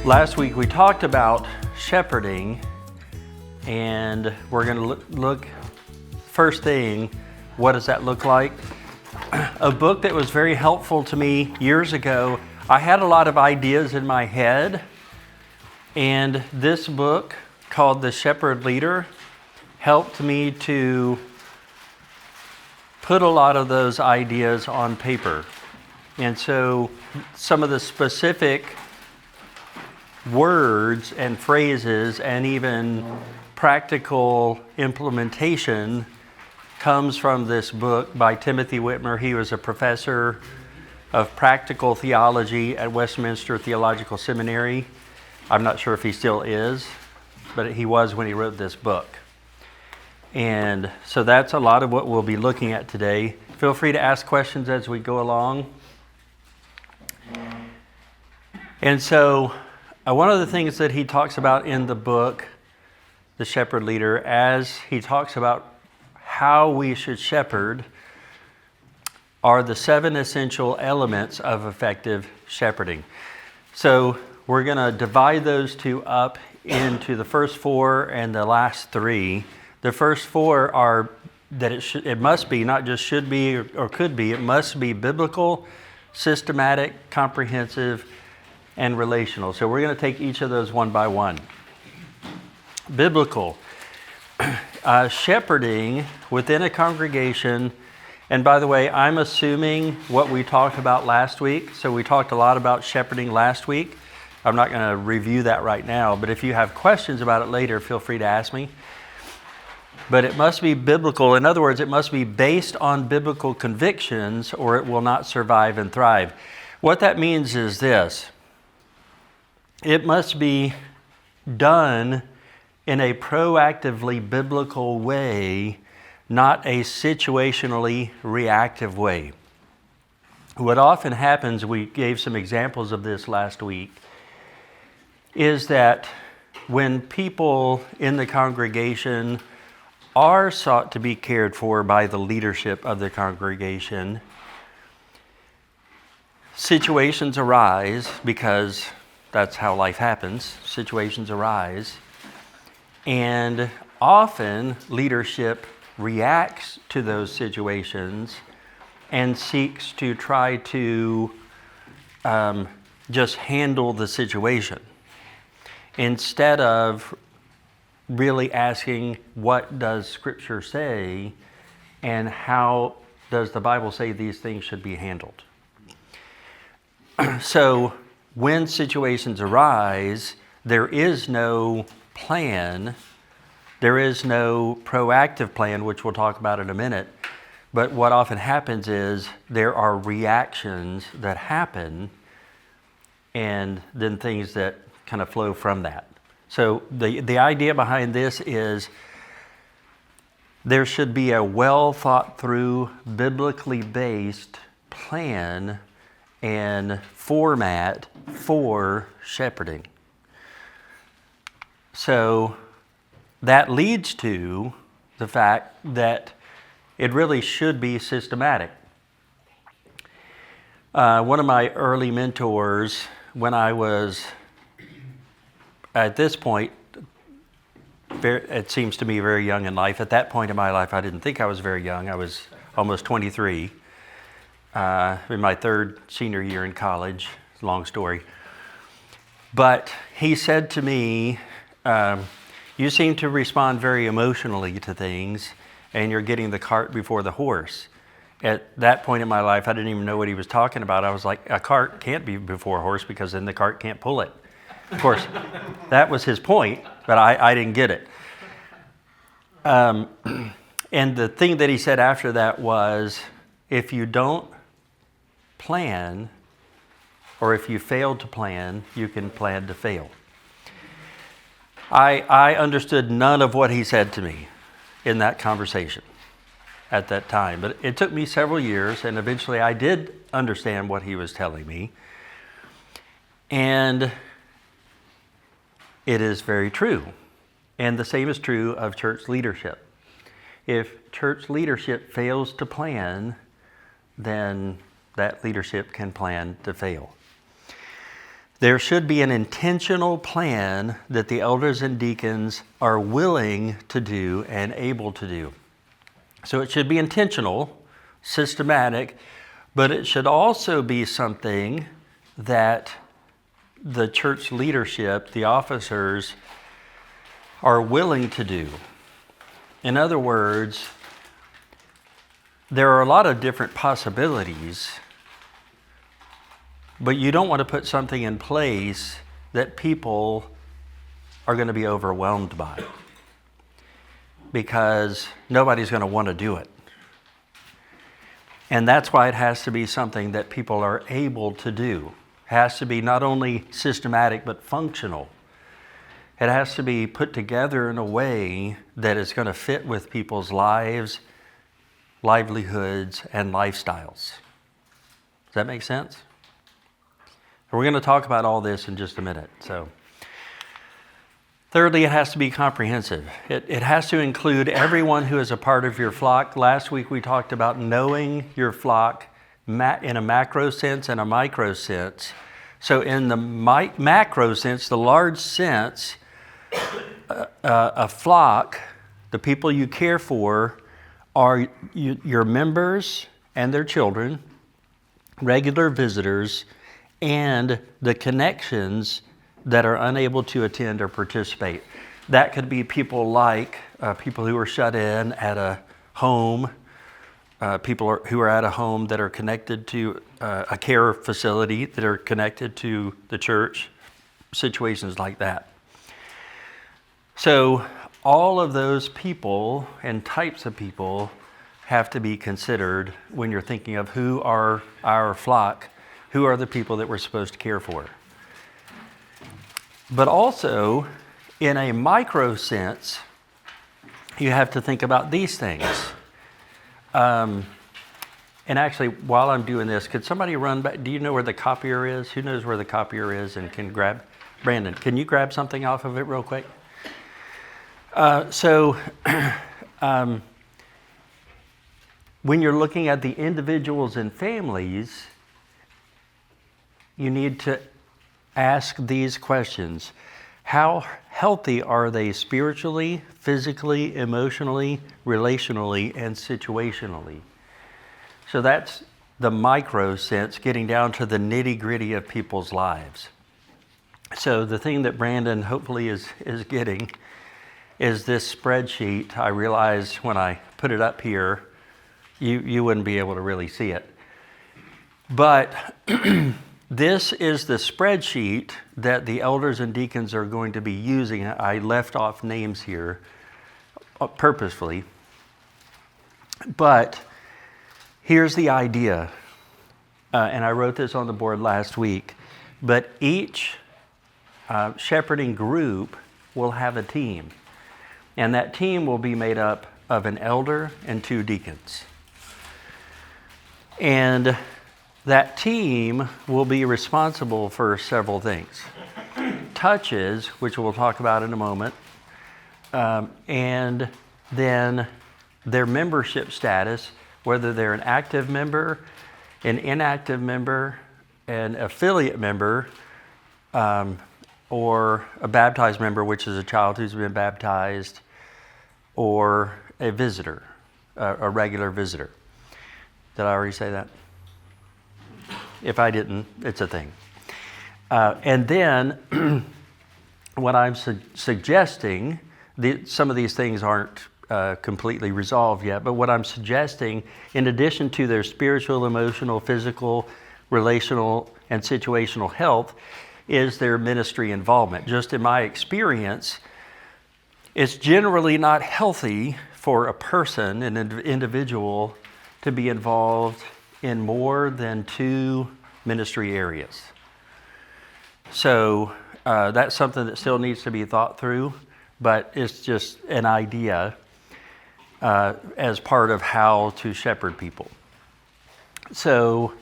Last week we talked about shepherding, and we're going to look first thing, what does that look like? A book that was very helpful to me years ago. I had a lot of ideas in my head, and this book called The Shepherd Leader helped me to put a lot of those ideas on paper. And so some of the specific words and phrases and even practical implementation comes from this book by Timothy Whitmer. He was a professor of practical theology at Westminster Theological Seminary. I'm not sure if he still is, but he was when he wrote this book. And so that's a lot of what we'll be looking at today. Feel free to ask questions as we go along. And so one of the things that he talks about in the book, The Shepherd Leader, as he talks about how we should shepherd, are the 7 essential elements of effective shepherding. So we're going to divide those two up into the first 4 and the last 3. The first 4 are that it must be, not just should be or could be, it must be biblical, systematic, comprehensive, and relational. So we're going to take each of those one by one. Biblical. Shepherding within a congregation. And by the way, I'm assuming what we talked about last week. So we talked a lot about shepherding last week. I'm not going to review that right now, but if you have questions about it later, feel free to ask me. But it must be biblical. In other words, it must be based on biblical convictions, or it will not survive and thrive. What that means is this. It must be done in a proactively biblical way, not a situationally reactive way. What often happens, we gave some examples of this last week, is that when people in the congregation are sought to be cared for by the leadership of the congregation, situations arise, because that's how life happens. Situations arise. And often leadership reacts to those situations and seeks to try to just handle the situation, instead of really asking, what does Scripture say, and how does the Bible say these things should be handled? So when situations arise, there is no plan, there is no proactive plan, which we'll talk about in a minute. But what often happens is there are reactions that happen, and then things that kind of flow from that. So the idea behind this is there should be a well thought through, biblically based plan and format for shepherding. So that leads to the fact that it really should be systematic. One of my early mentors, when I was at this point, it seems to me very young in life. At that point in my life, I didn't think I was very young. I was almost 23. In my 3rd senior year in college. Long story. But he said to me, you seem to respond very emotionally to things, and you're getting the cart before the horse. At that point in my life, I didn't even know what he was talking about. I was like, a cart can't be before a horse, because then the cart can't pull it. Of course, that was his point, but I didn't get it. And the thing that he said after that was, if you don't plan, or if you fail to plan, you can plan to fail. I understood none of what he said to me in that conversation at that time, but it took me several years, and eventually I did understand what he was telling me. And it is very true. And the same is true of church leadership. If church leadership fails to plan, then that leadership can plan to fail. There should be an intentional plan that the elders and deacons are willing to do and able to do. So it should be intentional, systematic, but it should also be something that the church leadership, the officers, are willing to do. In other words, there are a lot of different possibilities, but you don't want to put something in place that people are going to be overwhelmed by, because nobody's going to want to do it. And that's why it has to be something that people are able to do. It has to be not only systematic, but functional. It has to be put together in a way that is going to fit with people's lives, livelihoods, and lifestyles. Does that make sense? We're going to talk about all this in just a minute. So, thirdly, it has to be comprehensive. It has to include everyone who is a part of your flock. Last week we talked about knowing your flock in a macro sense and a micro sense. So in the macro sense, the large sense, a flock, the people you care for, are your members and their children, regular visitors, and the connections that are unable to attend or participate. That could be people like people who are shut in at a home, people who are at a home that are connected to a care facility, that are connected to the church, situations like that. So all of those people and types of people have to be considered when you're thinking of who are our flock, who are the people that we're supposed to care for. But also, in a micro sense, you have to think about these things. And actually, while I'm doing this, could somebody run back? Do you know where the copier is? Who knows where the copier is and can grab? Brandon, can you grab something off of it real quick? When you're looking at the individuals and families, you need to ask these questions. How healthy are they spiritually, physically, emotionally, relationally, and situationally? So that's the micro sense, getting down to the nitty-gritty of people's lives. So the thing that Brandon hopefully is getting is this spreadsheet. I realized when I put it up here, you wouldn't be able to really see it. But this is the spreadsheet that the elders and deacons are going to be using. I left off names here purposefully. But here's the idea, and I wrote this on the board last week, but each shepherding group will have a team. And that team will be made up of an elder and 2 deacons. And that team will be responsible for several things. Touches, which we'll talk about in a moment, and then their membership status, whether they're an active member, an inactive member, an affiliate member, or a baptized member, which is a child who's been baptized, or a visitor, a regular visitor. Did I already say that? If I didn't, it's a thing. And then what I'm suggesting, some of these things aren't completely resolved yet, but what I'm suggesting, in addition to their spiritual, emotional, physical, relational, and situational health, is their ministry involvement. Just in my experience, it's generally not healthy for a person, an individual, to be involved in more than 2 ministry areas. So that's something that still needs to be thought through, but it's just an idea as part of how to shepherd people. So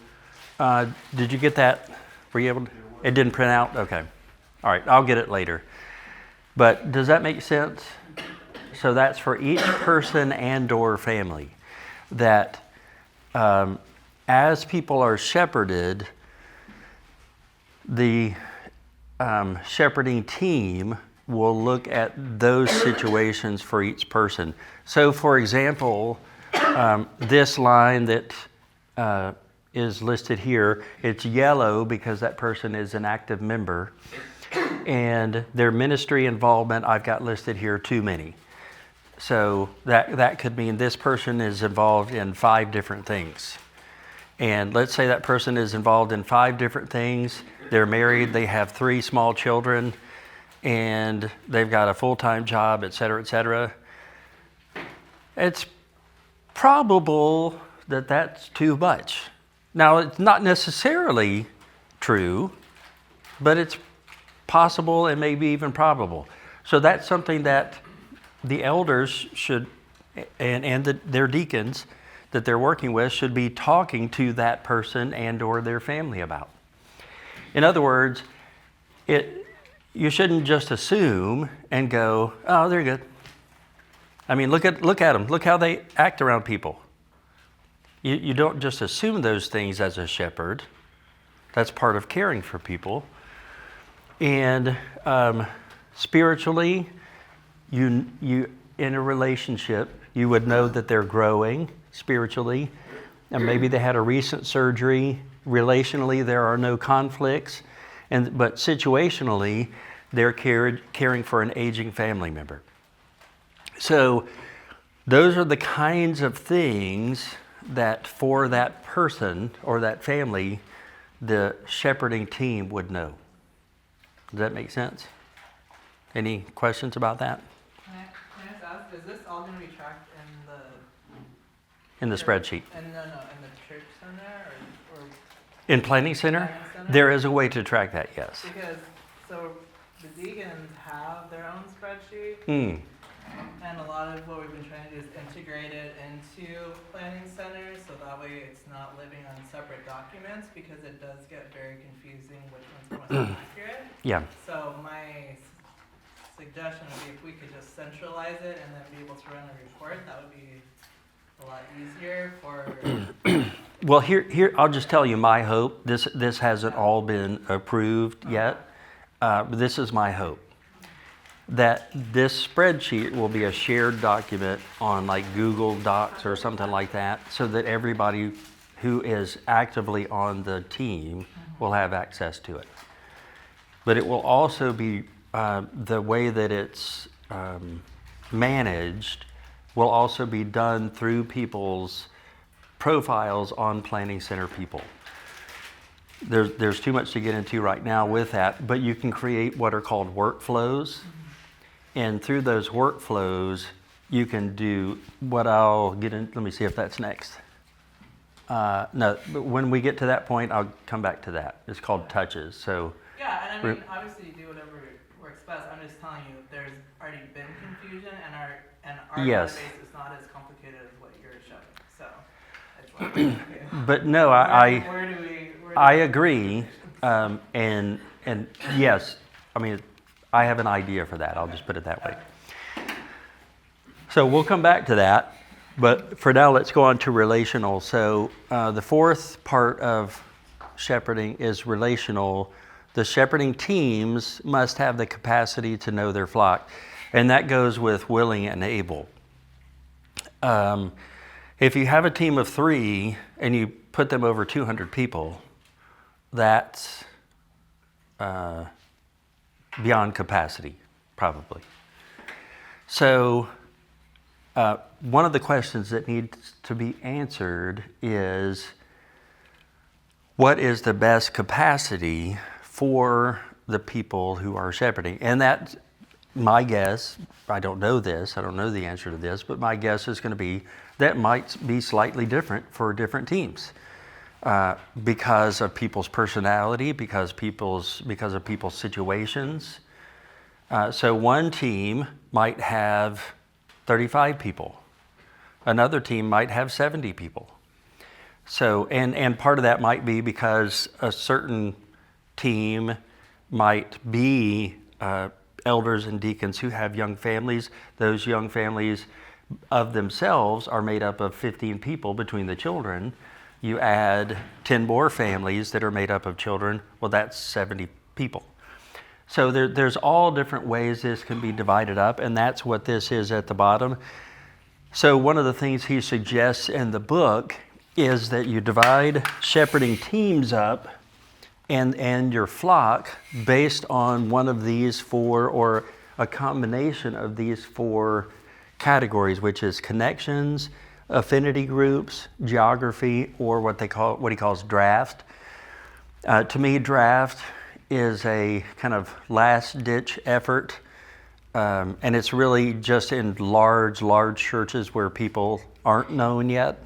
did you get that? Were you able to? It didn't print out? Okay. All right, I'll get it later. But does that make sense? So that's for each person and/or family, that as people are shepherded, the shepherding team will look at those situations for each person. So, for example, this line that is listed here, it's yellow because that person is an active member, and their ministry involvement I've got listed here too many. So that could mean this person is involved in 5 different things. And let's say that person is involved in 5 different things. They're married, they have 3 small children, and they've got a full-time job, et cetera, et cetera. It's probable that that's too much. Now, it's not necessarily true, but it's possible and maybe even probable. So that's something that the elders should, and their deacons that they're working with should be talking to that person and or their family about. In other words, you shouldn't just assume and go, oh, they're good. I mean, look at them. Look how they act around people. You don't just assume those things as a shepherd. That's part of caring for people. And spiritually, you in a relationship, you would know that they're growing spiritually, and maybe they had a recent surgery. Relationally, there are no conflicts, but situationally, they're caring for an aging family member. So those are the kinds of things that for that person or that family, the shepherding team would know. Does that make sense? Any questions about that? Can I just ask, is this all going to be tracked in the spreadsheet? In the church center or in planning center? There is a way to track that, yes. Because so the deacons have their own spreadsheet, and a lot of what we've been trying to do is integrate it into planning centers, so that way it's not living on separate documents, because it does get very confusing which one's most accurate. Yeah. So my suggestion would be if we could just centralize it and then be able to run a report, that would be a lot easier for. Well, here I'll just tell you my hope. This hasn't all been approved yet, but this is my hope. That this spreadsheet will be a shared document on like Google Docs or something like that, so that everybody who is actively on the team will have access to it. But it will also be the way that it's managed will also be done through people's profiles on Planning Center people. There's too much to get into right now with that, but you can create what are called workflows. And through those workflows, you can do what I'll get in. Let me see if that's next. No, but when we get to that point, I'll come back to that. It's called touches. So. Yeah, and I mean, obviously you do whatever works best. I'm just telling you, there's already been confusion, and our yes. database is not as complicated as what you're showing. So. It's like, okay. But no, I agree, and yes, I mean. I have an idea for that. I'll just put it that way. So we'll come back to that. But for now, let's go on to relational. So the fourth part of shepherding is relational. The shepherding teams must have the capacity to know their flock. And that goes with willing and able. If you have a team of 3 and you put them over 200 people, that's beyond capacity, probably. So one of the questions that needs to be answered is, what is the best capacity for the people who are shepherding? And that's my guess. I don't know this. I don't know the answer to this, but my guess is going to be that might be slightly different for different teams. Because of people's personality, because of people's situations. So one team might have 35 people. Another team might have 70 people. So, and part of that might be because a certain team might be elders and deacons who have young families. Those young families of themselves are made up of 15 people between the children. You add 10 more families that are made up of children, well, that's 70 people. So there's all different ways this can be divided up, and that's what this is at the bottom. So one of the things he suggests in the book is that you divide shepherding teams up and your flock based on one of these four, or a combination of these four categories, which is connections, affinity groups, geography, or what he calls draft. To me, draft is a kind of last-ditch effort, and it's really just in large churches where people aren't known yet,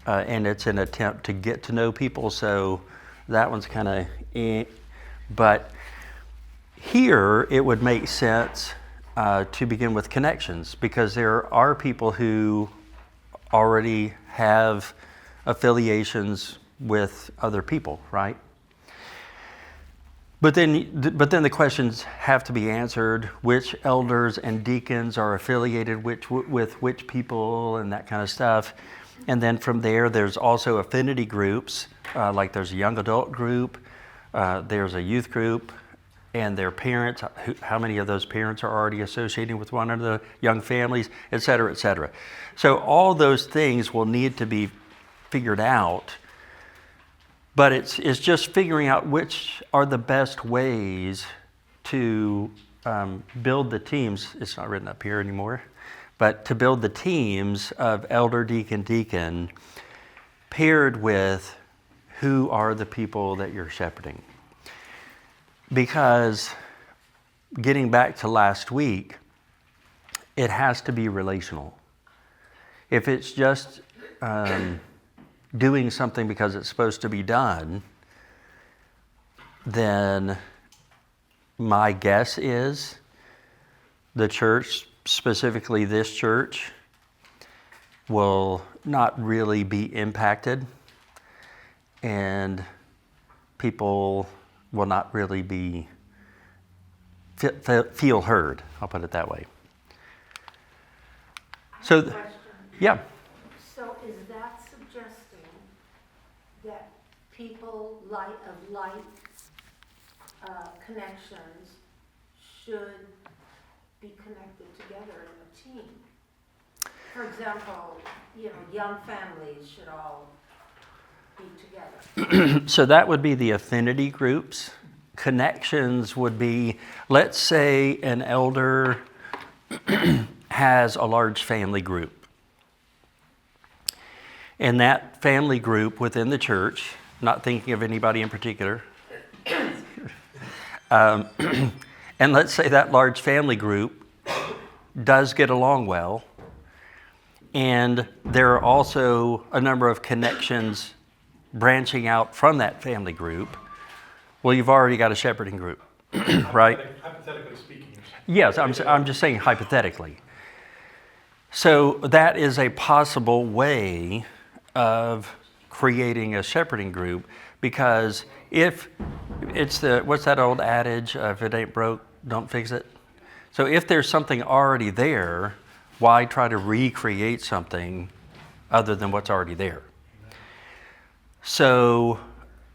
and it's an attempt to get to know people, so that one's kind of But here, it would make sense to begin with connections, because there are people who already have affiliations with other people, right? But then the questions have to be answered: which elders and deacons are affiliated with which people, and that kind of stuff. And then from there, there's also affinity groups, like there's a young adult group, there's a youth group, and their parents, how many of those parents are already associated with one of the young families, et cetera, et cetera. So all those things will need to be figured out. But it's just figuring out which are the best ways to build the teams. It's not written up here anymore, but to build the teams of elder, deacon, paired with who are the people that you're shepherding. Because getting back to last week, it has to be relational. If it's just doing something because it's supposed to be done, then my guess is the church, specifically this church, will not really be impacted, and people will not really be feel heard. I'll put it that way. So, yeah. So is that suggesting that people of like connections should be connected together in a team? For example, young families should all be together. So that would be the affinity groups. Connections would be, let's say an elder has a large family group. And that family group within the church, not thinking of anybody in particular, and let's say that large family group does get along well, and there are also a number of connections branching out from that family group. Well, you've already got a shepherding group, right? Hypothetically speaking. Yes, I'm just saying hypothetically. So that is a possible way of creating a shepherding group, because if it's what's that old adage, if it ain't broke, don't fix it. So if there's something already there, why try to recreate something other than what's already there? So,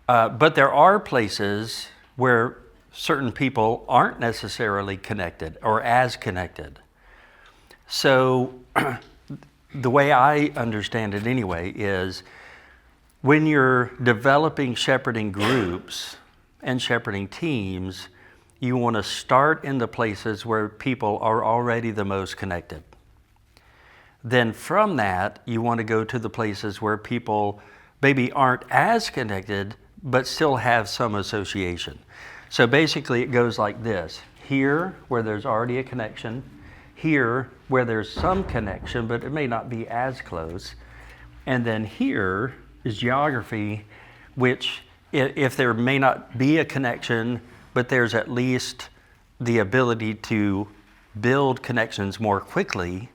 but there are places where certain people aren't necessarily connected or as connected. So the way I understand it anyway is, when you're developing shepherding groups and shepherding teams, you want to start in the places where people are already the most connected. Then from that, you want to go to the places where people maybe aren't as connected, but still have some association. So basically it goes like this: here, where there's already a connection; here, where there's some connection, but it may not be as close; and then here is geography, which if there may not be a connection, but there's at least the ability to build connections more quickly,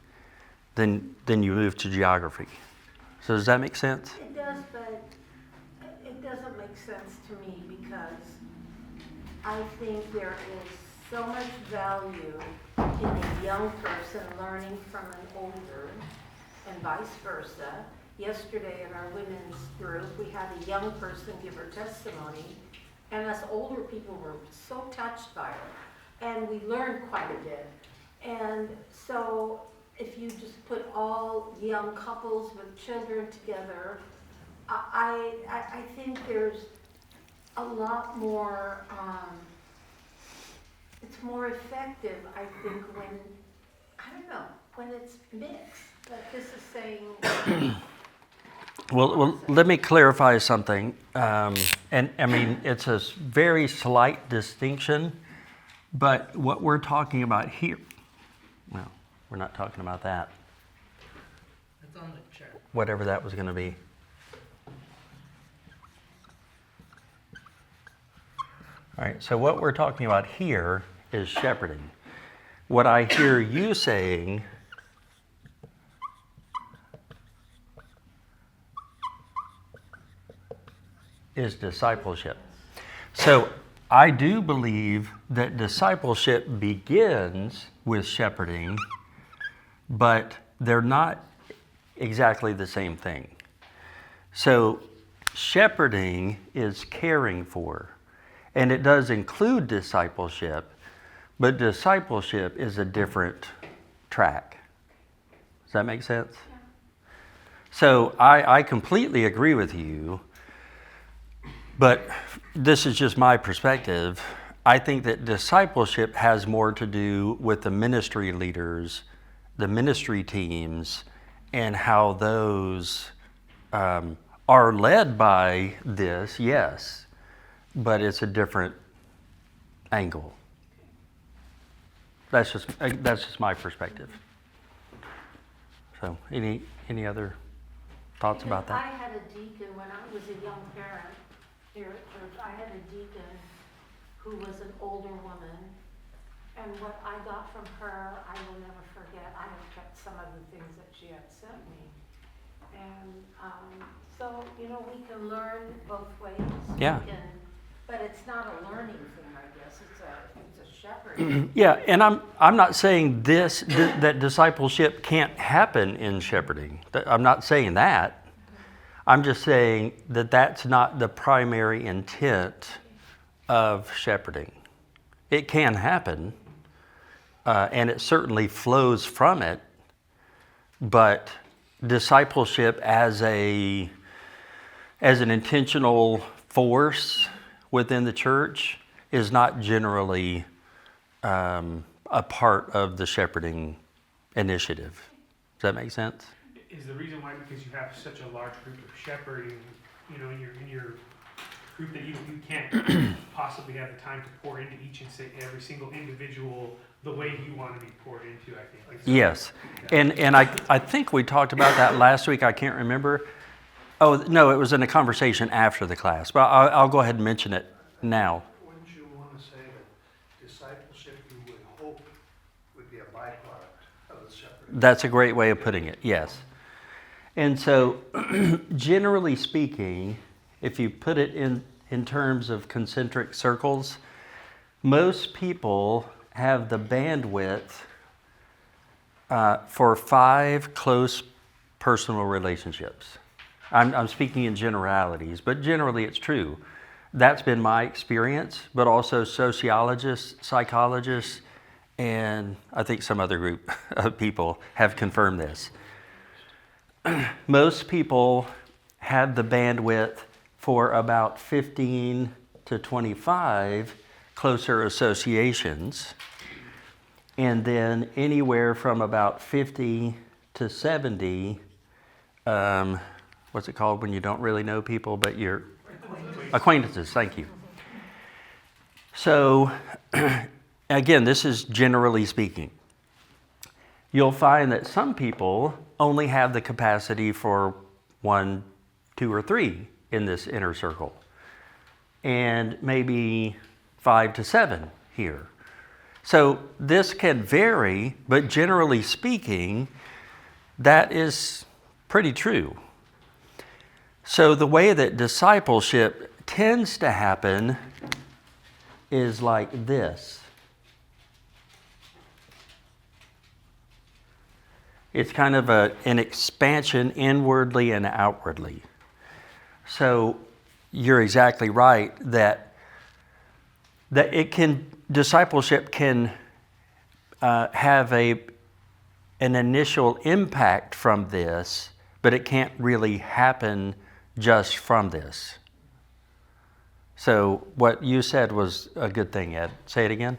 then you move to geography. So does that make sense? It does, but it doesn't make sense to me, because I think there is so much value in a young person learning from an older, and vice versa. Yesterday in our women's group, we had a young person give her testimony, And us older people were so touched by it, and we learned quite a bit. And so if you just put all young couples with children together, I think there's a lot more, it's more effective, I think, when, I don't know, when it's mixed. Like this is saying... Well, let me clarify something. And I mean, it's a very slight distinction, but what we're talking about here, well, we're not talking about that. It's on the chart. Whatever that was going to be. All right, so what we're talking about here is shepherding. What I hear you saying is discipleship. So I do believe that discipleship begins with shepherding, but they're not exactly the same thing. So shepherding is caring for, and it does include discipleship, but discipleship is a different track. Does that make sense? Yeah. So I completely agree with you. But this is just my perspective. I think that discipleship has more to do with the ministry leaders, the ministry teams, and how those are led by this, yes, but it's a different angle. That's just my perspective. So, any other thoughts about that? I had a deacon when I was a young parent. Here at church, I had a deacon who was an older woman, and what I got from her, I will never forget. I have kept some of the things that she had sent me, and so we can learn both ways. Yeah. But it's not a learning thing, I guess. It's a shepherding. Yeah, and I'm not saying that discipleship can't happen in shepherding. I'm not saying that. I'm just saying that that's not the primary intent of shepherding. It can happen, and it certainly flows from it, but discipleship as an intentional force within the church is not generally a part of the shepherding initiative. Does that make sense? Is the reason why because you have such a large group of shepherding, in your group that you can't possibly have the time to pour into each and say every single individual the way you want to be poured into, I think. Yes, and I think we talked about that last week. I can't remember. Oh, no, it was in a conversation after the class, but I'll go ahead and mention it now. Wouldn't you want to say that discipleship you would hope would be a byproduct of the shepherding? That's a great way of putting it, yes. And so, generally speaking, if you put it in terms of concentric circles, most people have the bandwidth for 5 close personal relationships. I'm speaking in generalities, but generally it's true. That's been my experience, but also sociologists, psychologists, and I think some other group of people have confirmed this. Most people have the bandwidth for about 15 to 25 closer associations, and then anywhere from about 50 to 70, what's it called when you don't really know people, but you're acquaintances, thank you. So, again, this is generally speaking. You'll find that some people only have the capacity for 1, 2, or 3 in this inner circle, and maybe 5 to 7 here. So this can vary, but generally speaking, that is pretty true. So the way that discipleship tends to happen is like this. It's kind of an expansion inwardly and outwardly. So you're exactly right that that discipleship can have an initial impact from this, but it can't really happen just from this. So what you said was a good thing, Ed. Say it again,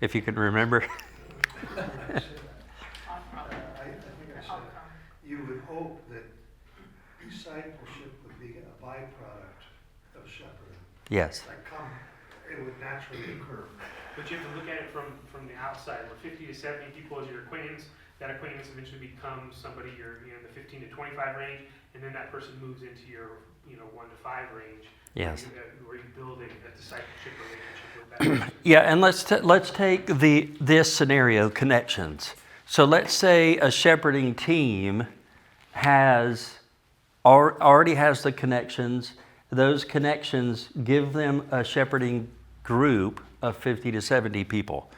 if you can remember. I think I said, you would hope that discipleship would be a byproduct of shepherding. Yes. It would naturally occur. But you have to look at it from the outside. Where 50 to 70 people is your acquaintance. That acquaintance eventually becomes somebody you're in the 15 to 25 range, and then that person moves into your 1 to 5 range. Yes. Where you build a discipleship relationship with that person. Yeah, and let's take this scenario, connections. So let's say a shepherding team already has the connections. Those connections give them a shepherding group of 50 to 70 people.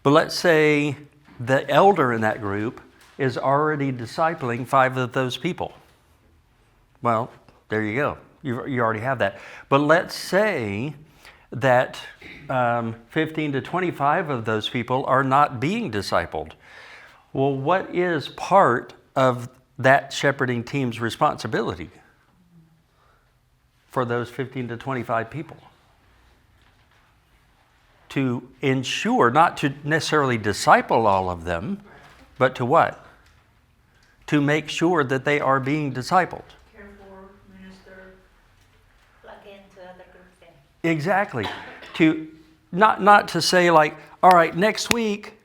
But let's say the elder in that group is already discipling 5 of those people. Well, there you go. You already have that. But let's say that 15 to 25 of those people are not being discipled. Well, what is part of that shepherding team's responsibility for those 15 to 25 people? To ensure, not to necessarily disciple all of them, but to what? To make sure that they are being discipled. Care for, minister, plug into other groups then. Exactly. To not to say like, all right, next week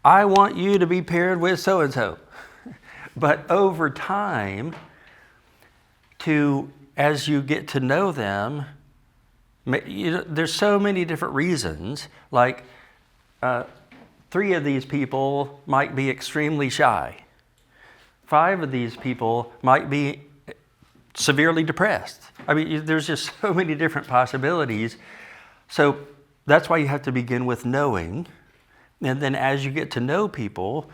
I want you to be paired with so and so. But over time, as you get to know them, there's so many different reasons. Like 3 of these people might be extremely shy. 5 of these people might be severely depressed. I mean, there's just so many different possibilities. So that's why you have to begin with knowing. And then as you get to know people,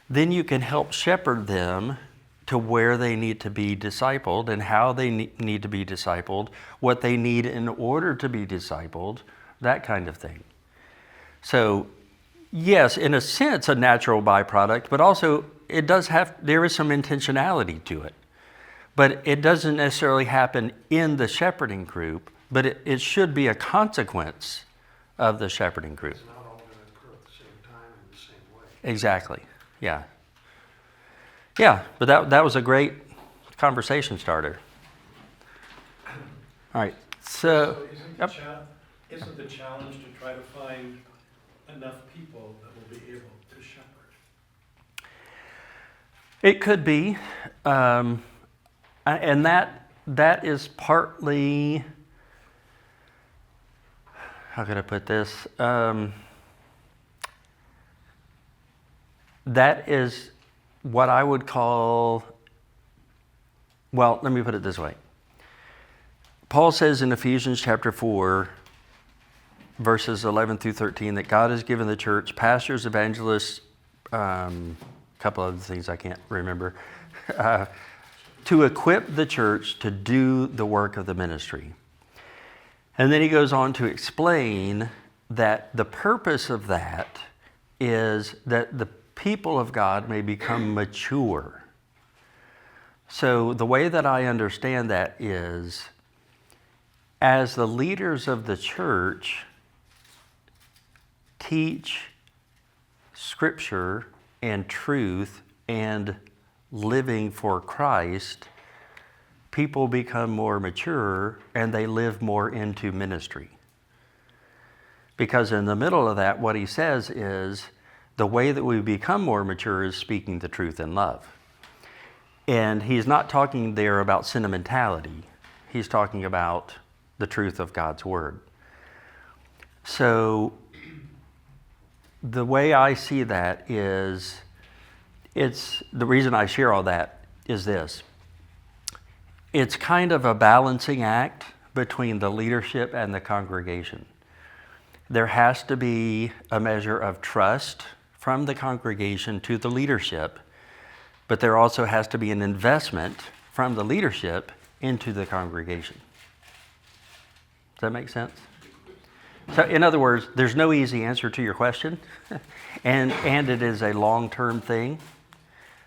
then you can help shepherd them to where they need to be discipled and how they need to be discipled, what they need in order to be discipled, that kind of thing. So, yes, in a sense, a natural byproduct, but also there is some intentionality to it. But it doesn't necessarily happen in the shepherding group, but it should be a consequence of the shepherding group. It's not all going to occur at the same time in the same way. Exactly, yeah. Yeah, but that was a great conversation starter. All right, so isn't the challenge to try to find enough people that will be able to shepherd? It could be, and that is partly, how could I put this? That is what I would call, well, let me put it this way. Paul says in Ephesians chapter 4, verses 11 through 13, that God has given the church pastors, evangelists, a couple other things I can't remember, to equip the church to do the work of the ministry. And then he goes on to explain that the purpose of that is that the people of God may become mature. So the way that I understand that is, as the leaders of the church teach Scripture and truth and living for Christ, people become more mature and they live more into ministry. Because in the middle of that, what he says is, the way that we become more mature is speaking the truth in love. And he's not talking there about sentimentality. He's talking about the truth of God's Word. So the way I see that is, the reason I share all that is this. It's kind of a balancing act between the leadership and the congregation. There has to be a measure of trust from the congregation to the leadership, but there also has to be an investment from the leadership into the congregation. Does that make sense? So in other words, there's no easy answer to your question, and it is a long-term thing,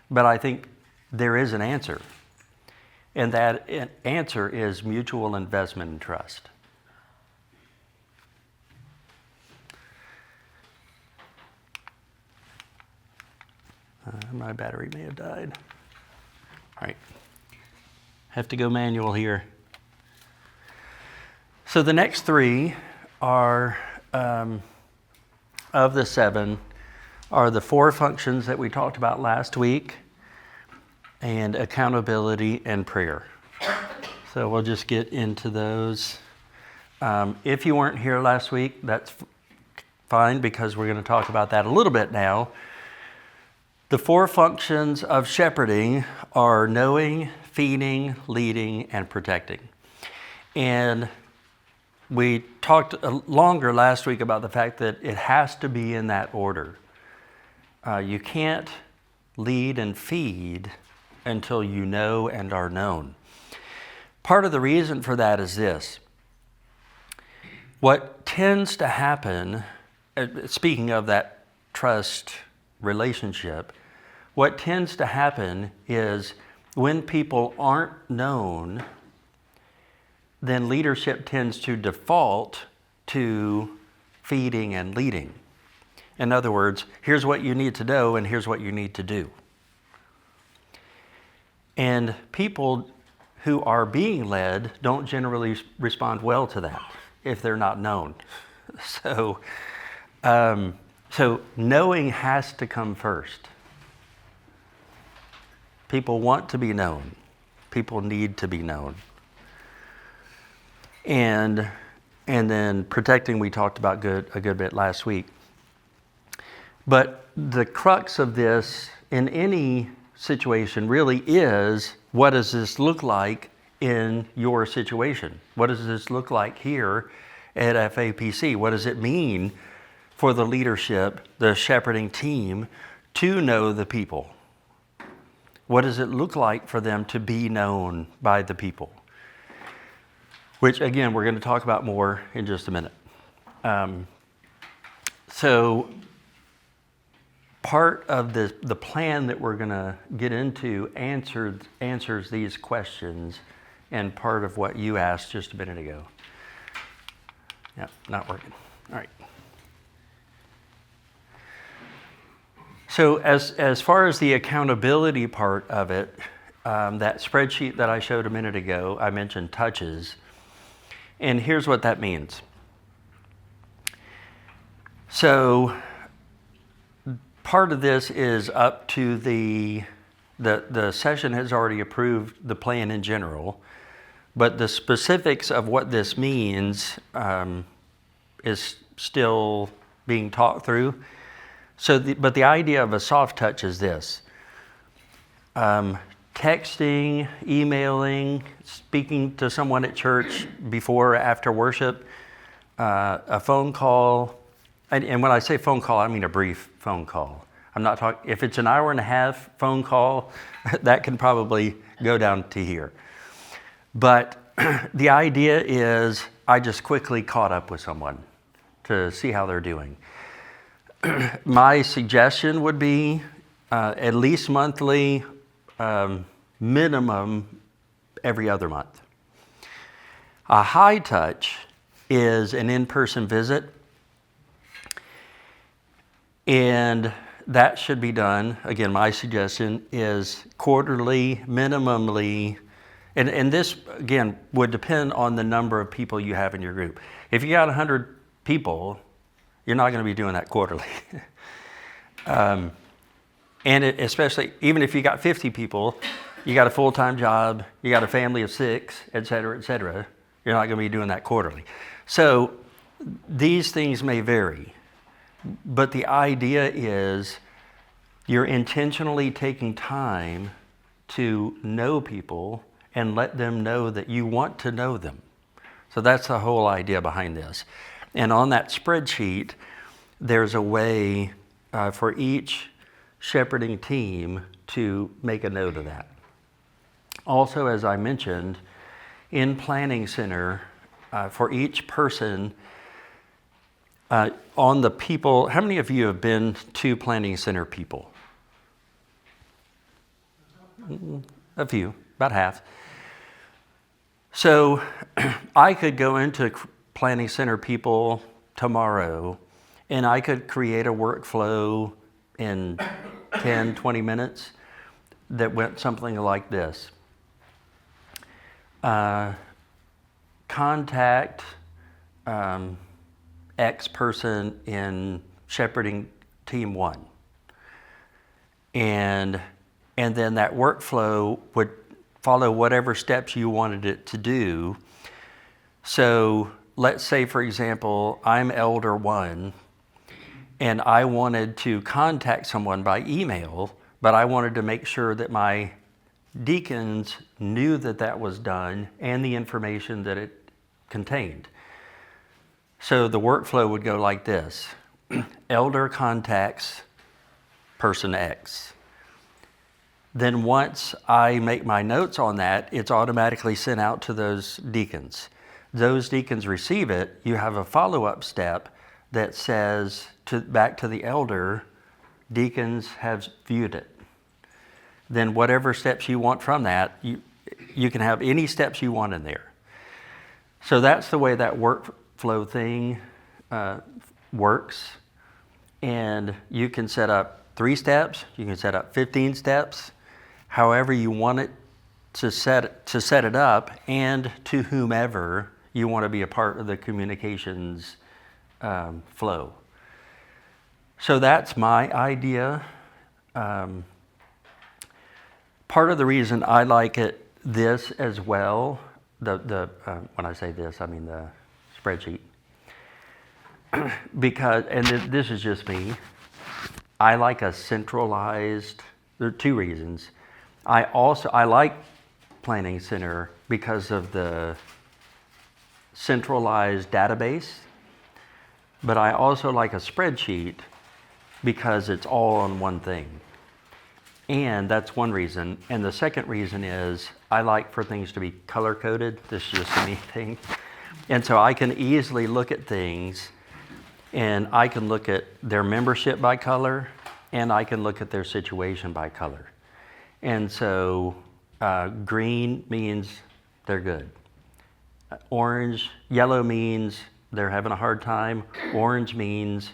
but I think there is an answer, and that answer is mutual investment and trust. My battery may have died. All right, have to go manual here. So the next three are, of the 7, are the 4 functions that we talked about last week, and accountability and prayer. So we'll just get into those. If you weren't here last week, that's fine, because we're going to talk about that a little bit now. The 4 functions of shepherding are knowing, feeding, leading, and protecting. And we talked longer last week about the fact that it has to be in that order. You can't lead and feed until you know and are known. Part of the reason for that is this. What tends to happen, speaking of that trust relationship, what tends to happen is when people aren't known, then leadership tends to default to feeding and leading. In other words, here's what you need to know and here's what you need to do. And people who are being led don't generally respond well to that if they're not known. So knowing has to come first. People want to be known. People need to be known. And then protecting, we talked about a good bit last week. But the crux of this in any situation really is, what does this look like in your situation? What does this look like here at FAPC? What does it mean for the leadership, the shepherding team, to know the people? What does it look like for them to be known by the people? Which, again, we're going to talk about more in just a minute. So part of the plan that we're going to get into answers these questions, and part of what you asked just a minute ago. Yeah, not working. All right. So as far as the accountability part of it, that spreadsheet that I showed a minute ago, I mentioned touches. And here's what that means. So part of this is up to the session has already approved the plan in general, but the specifics of what this means is still being talked through. But the idea of a soft touch is this. Texting, emailing, speaking to someone at church before or after worship, a phone call. And when I say phone call, I mean a brief phone call. I'm not talking, if it's an hour and a half phone call, that can probably go down to here. But the idea is I just quickly caught up with someone to see how they're doing. My suggestion would be at least monthly, minimum every other month. A high touch is an in-person visit, and that should be done, again, my suggestion is quarterly, minimally, and this, again, would depend on the number of people you have in your group. If you got 100 people, you're not going to be doing that quarterly. And especially, even if you got 50 people, you got a full-time job, you got a family of 6, et cetera, you're not going to be doing that quarterly. So these things may vary, but the idea is you're intentionally taking time to know people and let them know that you want to know them. So that's the whole idea behind this. And on that spreadsheet, there's a way for each shepherding team to make a note of that. Also, as I mentioned, in Planning Center, for each person, on the people. How many of you have been to Planning Center people? A few, about half. So I could go into Planning Center people tomorrow, and I could create a workflow in 10, 20 minutes that went something like this. Contact X person in shepherding team 1. And then that workflow would follow whatever steps you wanted it to do. So let's say, for example, I'm Elder 1, and I wanted to contact someone by email, but I wanted to make sure that my deacons knew that that was done and the information that it contained. So the workflow would go like this. Elder contacts person X. Then once I make my notes on that, it's automatically sent out to those deacons. Those deacons receive it. You have a follow-up step that says back to the elder, deacons have viewed it. Then whatever steps you want from that, you can have any steps you want in there. So that's the way that workflow thing works. And you can set up 3 steps, you can set up 15 steps, however you want it to set it up, and to whomever you want to be a part of the communications flow. So that's my idea. Part of the reason I like it this as well, when I say this, I mean the spreadsheet, because, and this is just me, I like a centralized, there are 2 reasons. I like Planning Center because of the centralized database, but I also like a spreadsheet because it's all on one thing. And that's one reason. And the second reason is I like for things to be color-coded. This is just me thing. And so I can easily look at things, and I can look at their membership by color, and I can look at their situation by color. And so green means they're good. Yellow means they're having a hard time. Orange means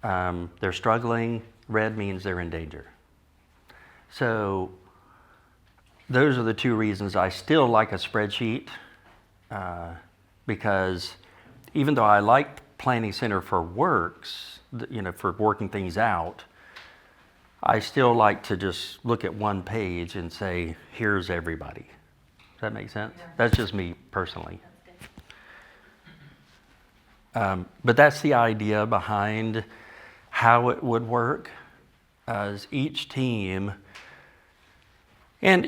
they're struggling. Red means they're in danger. So those are the 2 reasons I still like a spreadsheet, because even though I like Planning Center for works, for working things out, I still like to just look at one page and say, here's everybody. Does that make sense? Yeah. That's just me personally. But that's the idea behind how it would work, as each team, and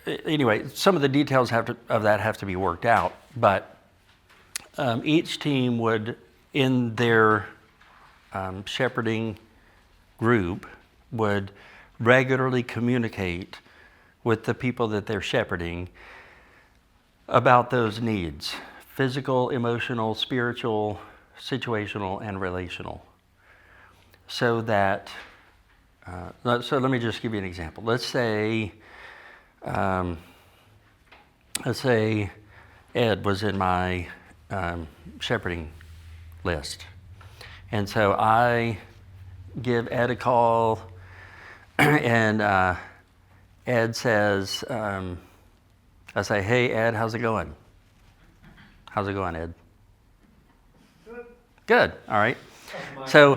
anyway, some of the details of that have to be worked out, but each team would, in their shepherding group, would regularly communicate with the people that they're shepherding about those needs: physical, emotional, spiritual, situational, and relational. So that, so let me just give you an example. Let's say Ed was in my shepherding list. And so I give Ed a call, and Ed says, I say, hey, Ed, how's it going? How's it going, Ed? Good. Good, all right. So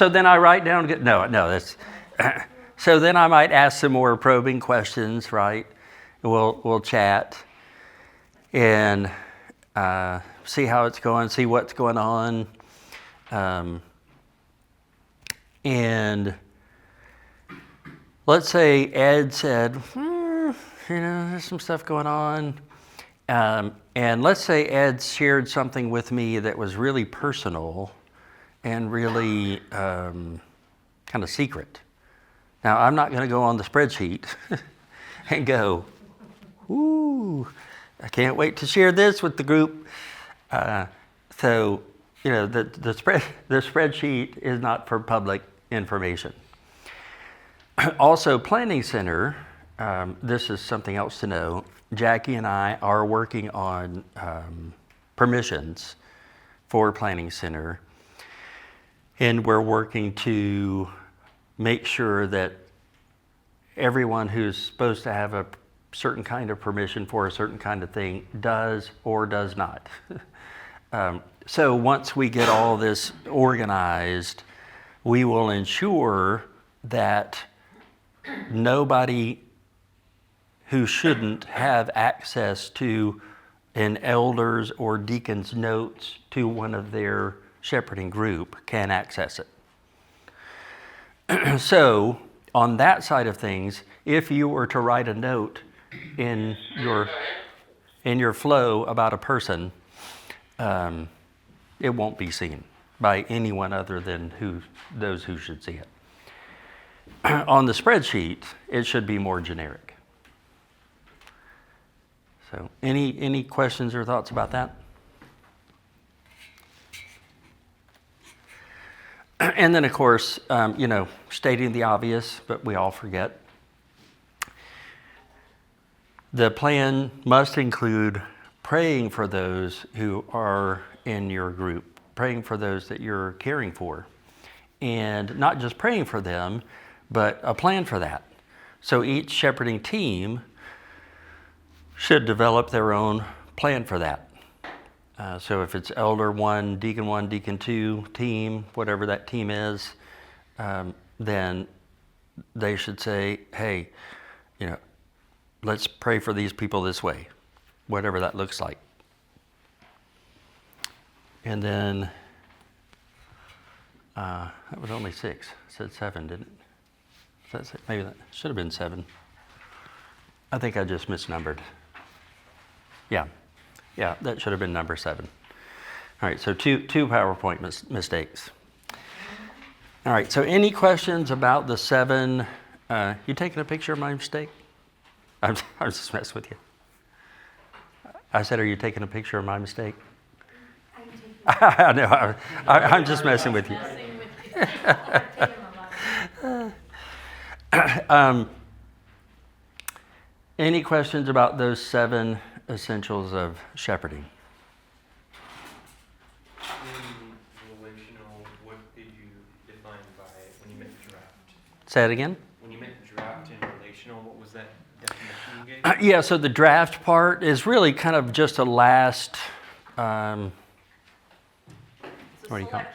then I write down, that's, so then I might ask some more probing questions, right? We'll chat and see how it's going, see what's going on. And let's say Ed said, there's some stuff going on. And let's say Ed shared something with me that was really personal and really kind of secret. Now, I'm not going to go on the spreadsheet and go, ooh, I can't wait to share this with the group. So, the spreadsheet is not for public information. Also, Planning Center, this is something else to know. Jackie and I are working on permissions for Planning Center, and we're working to make sure that everyone who's supposed to have a certain kind of permission for a certain kind of thing does or does not. So once we get all this organized, we will ensure that nobody who shouldn't have access to an elder's or deacon's notes to one of their shepherding group can access it. So on that side of things, if you were to write a note in your flow about a person, it won't be seen by anyone other than those who should see it. On the spreadsheet, it should be more generic. So, any questions or thoughts about that? And then, of course, stating the obvious, but we all forget. The plan must include praying for those who are in your group, praying for those that you're caring for. And not just praying for them, but a plan for that. So each shepherding team should develop their own plan for that. So if it's Elder 1, Deacon 2 team, whatever that team is, then they should say, hey, let's pray for these people this way, whatever that looks like. And then, that was only 6. It said 7, didn't it? Maybe that should have been 7. I think I just misnumbered. Yeah, that should have been number 7. All right, so two PowerPoint mistakes. All right, so any questions about the 7? You taking a picture of my mistake? I'm just messing with you. I said, are you taking a picture of my mistake? I know, I'm just messing with you. Any questions about those 7 essentials of shepherding? In relational, what did you define by when you meant draft? Say it again? When you meant draft and relational, what was that definition you gave? Yeah, so the draft part is really kind of just a last, what do you call it?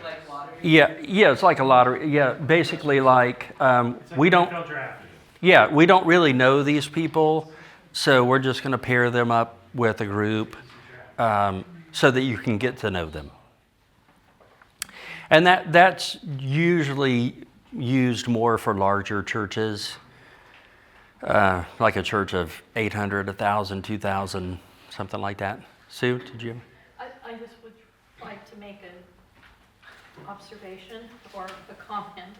Like lottery. Yeah, it's like a lottery. Yeah, basically like we don't. NFL draft. Yeah, we don't really know these people, so we're just going to pair them up with a group so that you can get to know them. And that's usually used more for larger churches, like a church of 800, 1,000, 2,000, something like that. Sue, did you? I just would like to make an observation or a comment.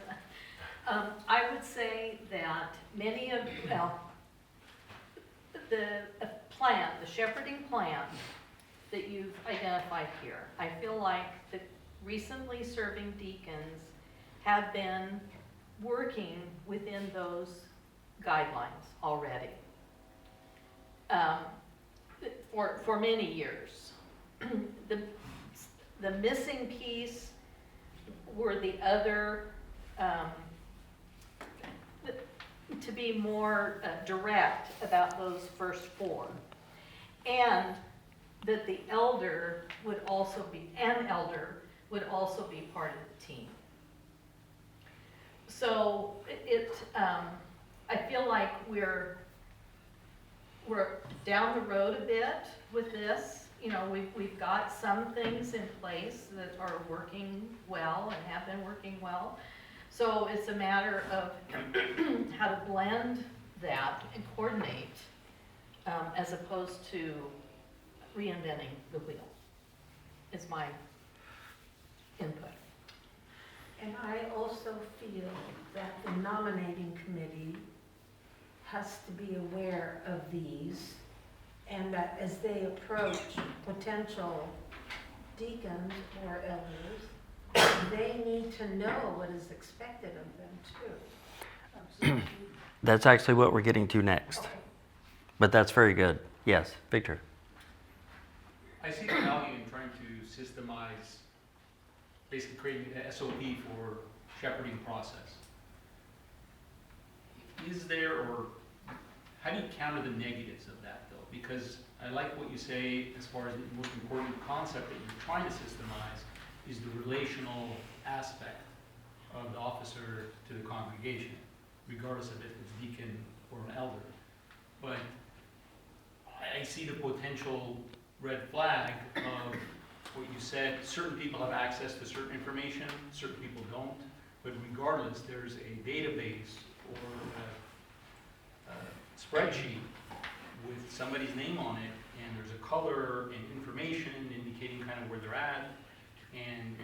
I would say that many of, the plan, the shepherding plan that you've identified here, I feel like the recently serving deacons have been working within those guidelines already for many years. The missing piece were the other, to be more direct about those first 4, and that the elder would also be part of the team. So I feel like we're down the road a bit with this. We've got some things in place that are working well and have been working well. So it's a matter of how to blend that and coordinate as opposed to reinventing the wheel, is my input. And I also feel that the nominating committee has to be aware of these And that as they approach potential deacons or elders, they need to know what is expected of them too. That's actually what we're getting to next. Okay. But that's very good. Yes, Victor. I see the value in trying to systemize, basically creating an SOP for shepherding process. Is there, or how do you counter the negatives of that though? Because I like what you say as far as the most important concept that you're trying to systemize is the relational aspect of the officer to the congregation, regardless of if it's deacon or an elder. But I see the potential red flag of what you said. Certain people have access to certain information, certain people don't. But regardless, there's a database or a spreadsheet with somebody's name on it, and there's a color and information indicating kind of where they're at. And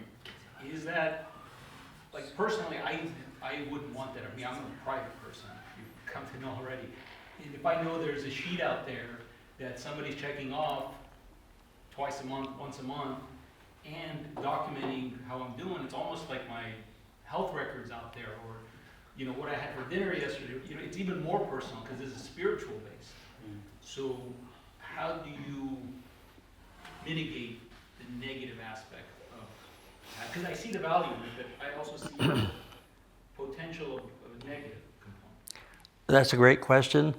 is that, like personally, I wouldn't want that. I mean, I'm a private person, you've come to know already. And if I know there's a sheet out there that somebody's checking off twice a month, once a month, and documenting how I'm doing, it's almost like my health records out there, or you know what I had for dinner yesterday. You know, it's even more personal because it's a spiritual base. So how do you mitigate the negative aspect of that? Because I see the value in it, but I also see the potential of a negative component. That's a great question.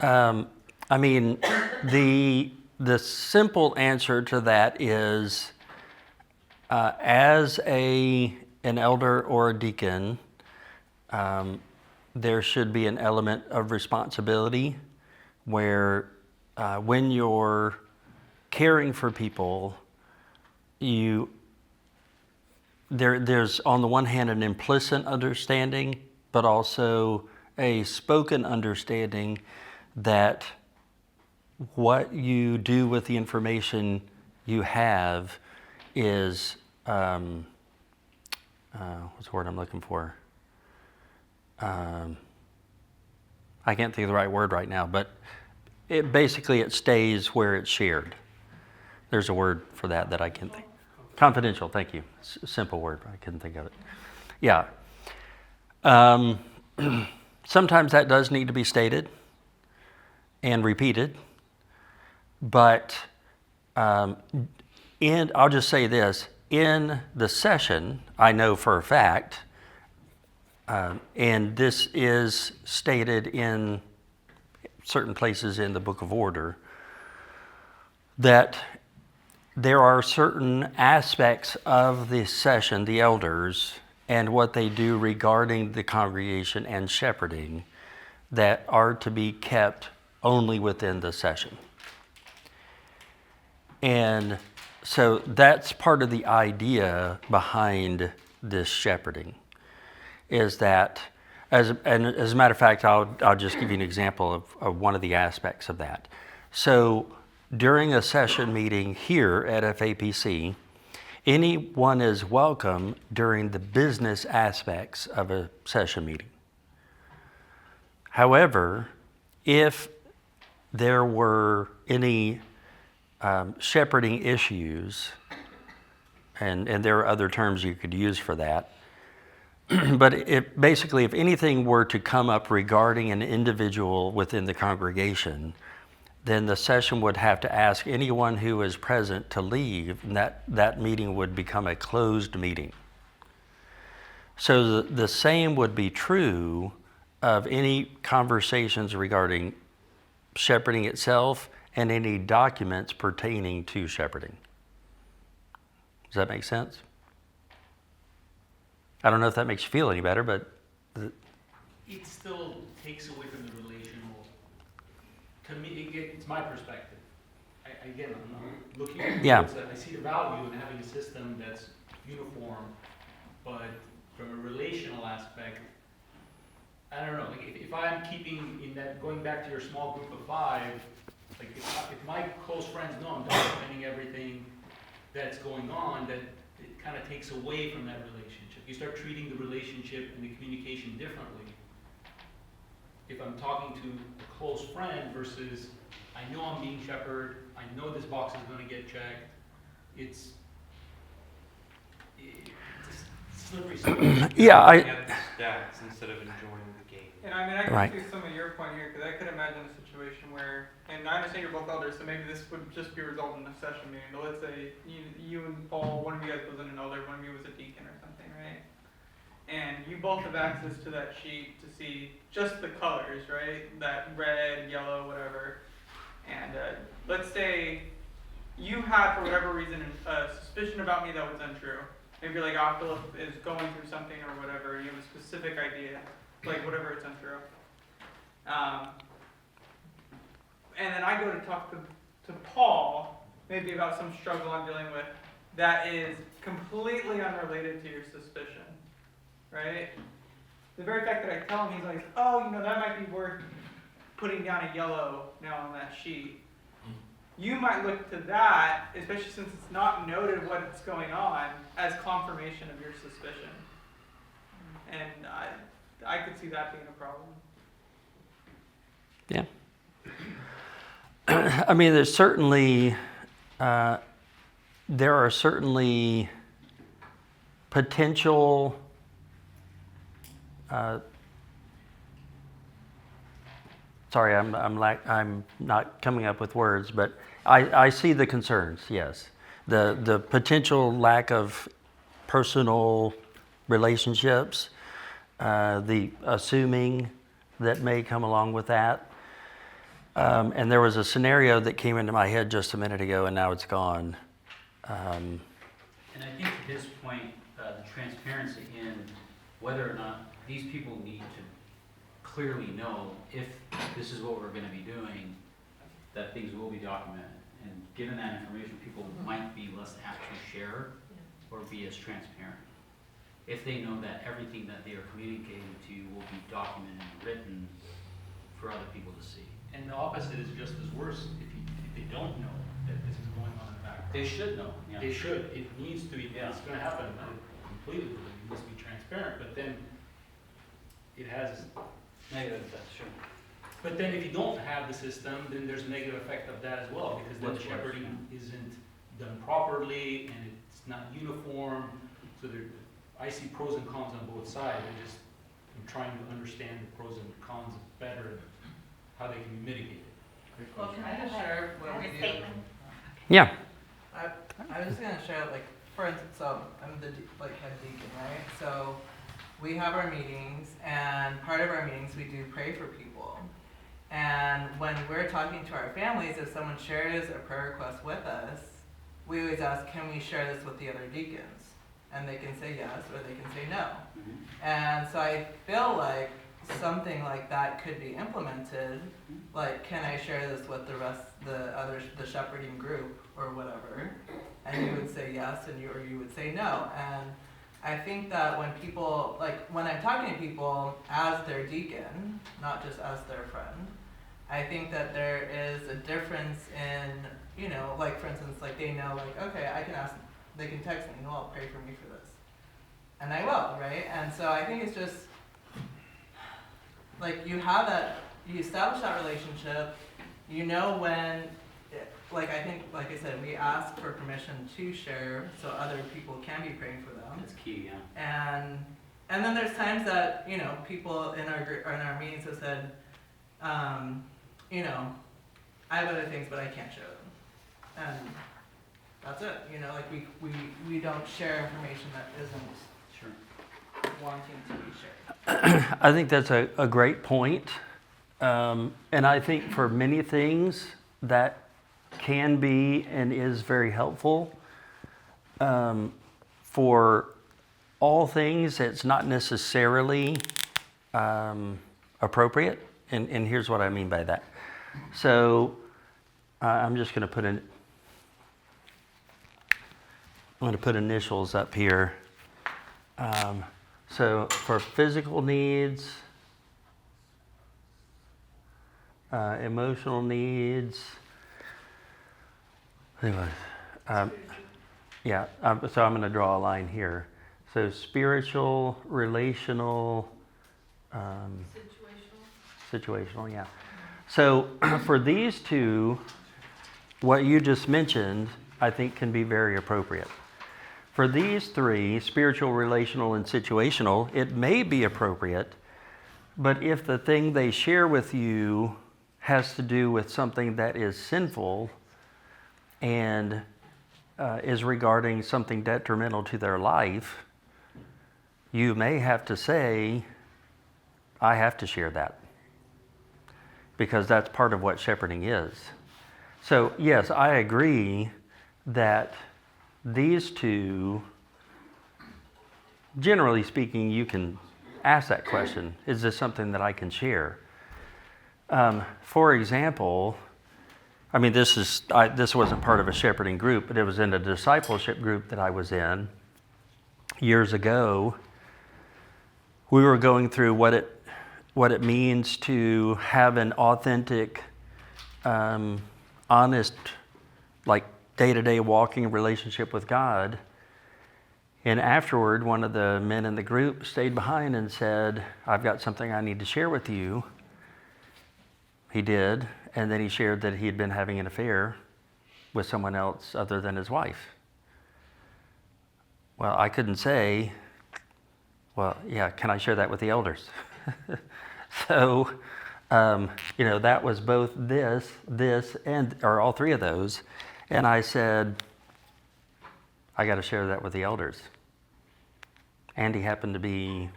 I mean, the simple answer to that is, as an elder or a deacon, there should be an element of responsibility where when you're caring for people, there's on the one hand an implicit understanding, but also a spoken understanding that what you do with the information you have is, what's the word I'm looking for? I can't think of the right word right now, but it stays where it's shared. There's a word for that I can't think. Confidential, thank you. Simple word, I couldn't think of it. Yeah. Sometimes that does need to be stated and repeated, but I'll just say this, in the session, I know for a fact, and this is stated in certain places in the Book of Order, that there are certain aspects of the session, the elders, and what they do regarding the congregation and shepherding that are to be kept only within the session. And so that's part of the idea behind this shepherding, is that, as a matter of fact, I'll just give you an example of one of the aspects of that. So during a session meeting here at FAPC, anyone is welcome during the business aspects of a session meeting. However, if there were any shepherding issues, and there are other terms you could use for that, but if anything were to come up regarding an individual within the congregation, then the session would have to ask anyone who is present to leave, and that meeting would become a closed meeting. So the same would be true of any conversations regarding shepherding itself and any documents pertaining to shepherding. Does that make sense? I don't know if that makes you feel any better, but... It still takes away from the relational. To me, it's my perspective. Again, I'm not looking at it. Yeah. I see the value in having a system that's uniform, but from a relational aspect, I don't know. Like if I'm keeping in that, going back to your small group of 5, like if my close friends know I'm documenting everything that's going on, that it kind of takes away from that relationship. You start treating the relationship and the communication differently. If I'm talking to a close friend versus I know I'm being shepherded, I know this box is gonna get checked. It's a slippery slope. Yeah, Looking at the stats instead of enjoying the game. And I mean, I can Right. see some of your point here, because I could imagine a situation where, and I understand you're both elders, so maybe this would just be resolved in a session meeting, but let's say you and Paul, one of you guys wasn't an elder, one of you was a deacon or something, right? And you both have access to that sheet to see just the colors, right? That red, yellow, whatever. And let's say you had, for whatever reason, a suspicion about me that was untrue. Maybe you're like, oh, Philip is going through something or whatever, and you have a specific idea, like whatever it's untrue. And then I go to talk to Paul, maybe about some struggle I'm dealing with, that is completely unrelated to your suspicion, right? The very fact that I tell him, he's like, oh, that might be worth putting down a yellow now on that sheet. You might look to that, especially since it's not noted what's going on, as confirmation of your suspicion. And I could see that being a problem. Yeah. I mean, there are certainly potential sorry, I'm not coming up with words, but I see the concerns. Yes, the potential lack of personal relationships, the assuming that may come along with that. And there was a scenario that came into my head just a minute ago, and now it's gone. And I think to his point, the transparency in whether or not these people need to clearly know if this is what we're going to be doing, that things will be documented. And given that information, people might be less apt to share or be as transparent. If they know that everything that they are communicating to you will be documented and written for other people to see. And the opposite is just as worse if they don't know that this is going on in the background. They should know. Yeah. They should. It needs to be. Yeah. It's going to happen. I completely believe it must be transparent. But then it has negative effects. Sure. But then if you don't have the system, then there's a negative effect of that as well, because then the shepherding isn't done properly and it's not uniform. So I see pros and cons on both sides. I'm trying to understand the pros and cons better and how they can be mitigated. Well, can I just share what we do? Yeah. I was just gonna share, like, for instance, so I'm the head deacon, right? So we have our meetings, and part of our meetings we do pray for people. And when we're talking to our families, if someone shares a prayer request with us, we always ask, can we share this with the other deacons? And they can say yes, or they can say no. And so I feel like something like that could be implemented. Like, can I share this with the shepherding group or whatever? And you would say yes, and you would say no. And I think that when people, like, when I'm talking to people as their deacon, not just as their friend, I think that there is a difference in, like, for instance, like, they know, like, okay, I can ask, they can text me, Noel, pray for me for this. And I will, right? And so I think it's just, like, you establish that relationship, when, like, I think, like I said, we ask for permission to share so other people can be praying for them. That's key, yeah. And then there's times that, people in our meetings have said, I have other things, but I can't show them. And that's it, like we don't share information that isn't wanting to be shared. I think that's a great point. And I think for many things that can be and is very helpful. For all things, it's not necessarily appropriate. And here's what I mean by that. So I'm just going to put initials up here. So for physical needs, emotional needs, anyway, so I'm going to draw a line here. So spiritual, relational, situational, yeah. So for these two, what you just mentioned, I think can be very appropriate. For these three, spiritual, relational, and situational, it may be appropriate, but if the thing they share with you has to do with something that is sinful and is regarding something detrimental to their life, you may have to say, I have to share that, because that's part of what shepherding is. So yes, I agree that these two, generally speaking, you can ask that question, is this something that I can share? For example, I mean, this wasn't part of a shepherding group, but it was in a discipleship group that I was in years ago. We were going through what it means to have an authentic, honest, like day-to-day walking relationship with God. And afterward, one of the men in the group stayed behind and said, I've got something I need to share with you. He did, and then he shared that he had been having an affair with someone else other than his wife. Well, I couldn't say, well, yeah, can I share that with the elders? So, that was both this, or all three of those. And I said, I got to share that with the elders. Andy happened to be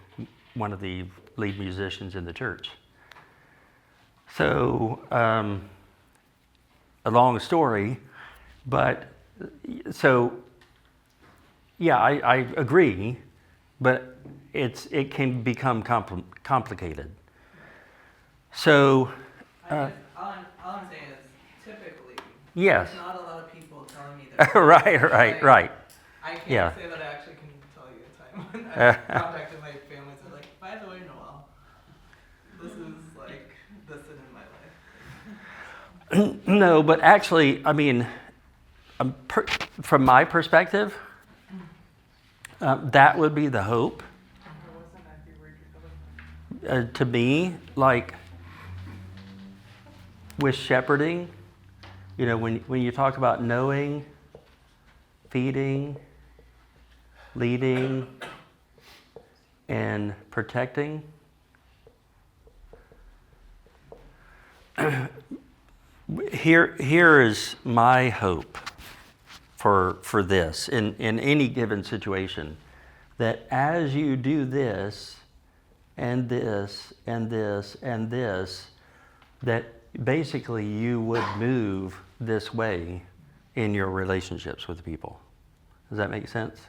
one of the lead musicians in the church. So, a long story, but so, yeah, I agree, but it can become complicated. So, all I'm saying is, typically, yes. there's not a lot of people telling me that. Right. I can't Yeah. say that I actually can tell you a time when I contacted my family and said, like, by the way, Noel, this is like this in my life. No, but actually, I mean, from my perspective, that would be the hope. To me, like with shepherding, when you talk about knowing, feeding, leading, and protecting, here is my hope for this in any given situation, that as you do this and this and this and this, that basically you would move this way in your relationships with people. Does that make sense?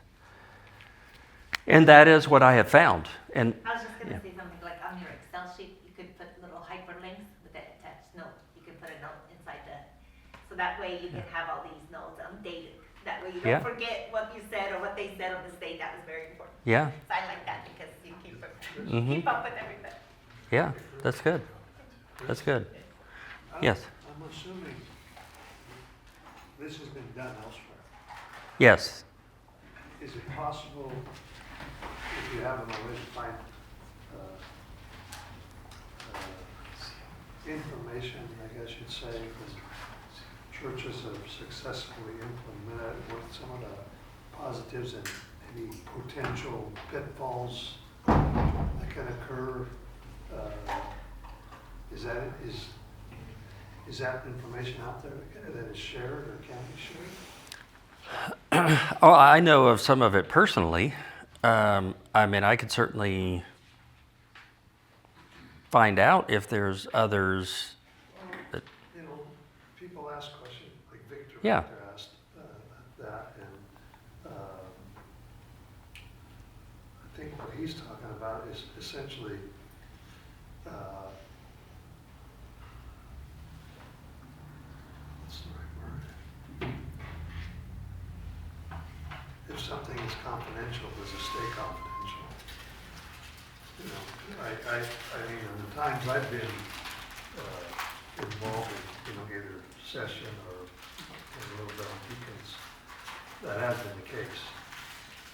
And that is what I have found. And I was just going to say something like on your Excel sheet, you could put little hyperlinks with an attached note. You can put a note inside that. So that way you can have all these notes dated. That way you don't forget what you said or what they said on the state. That was very important. yeah, So I like that because you keep Mm-hmm. up with everything. yeah, that's good. That's good. Yes. I'm assuming this has been done elsewhere. Yes. Is it possible, if you have a way to find information, I guess you'd say, from churches that have successfully implemented, what some of the positives and maybe potential pitfalls that can occur? Is that information out there that is shared or can be shared? Oh, I know of some of it personally. I mean, I could certainly find out if there's others. That, People ask questions like Victor Yeah. asked that, and I think what he's talking about is essentially what's the right word? If something is confidential, does it stay confidential? I mean, in the times I've been involved in, either session or in Elders and Deacons, that has been the case.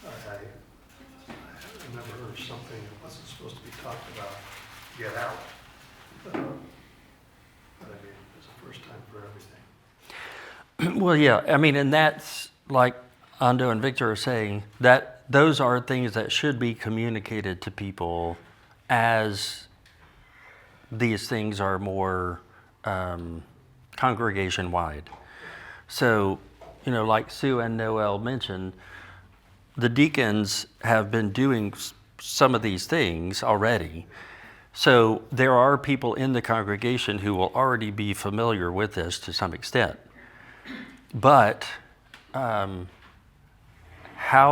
I never heard something that wasn't supposed to be talked about get out. Well, yeah, I mean, and that's like Ando and Victor are saying, that those are things that should be communicated to people as these things are more congregation-wide. So, like Sue and Noel mentioned, the deacons have been doing some of these things already. So there are people in the congregation who will already be familiar with this to some extent. But how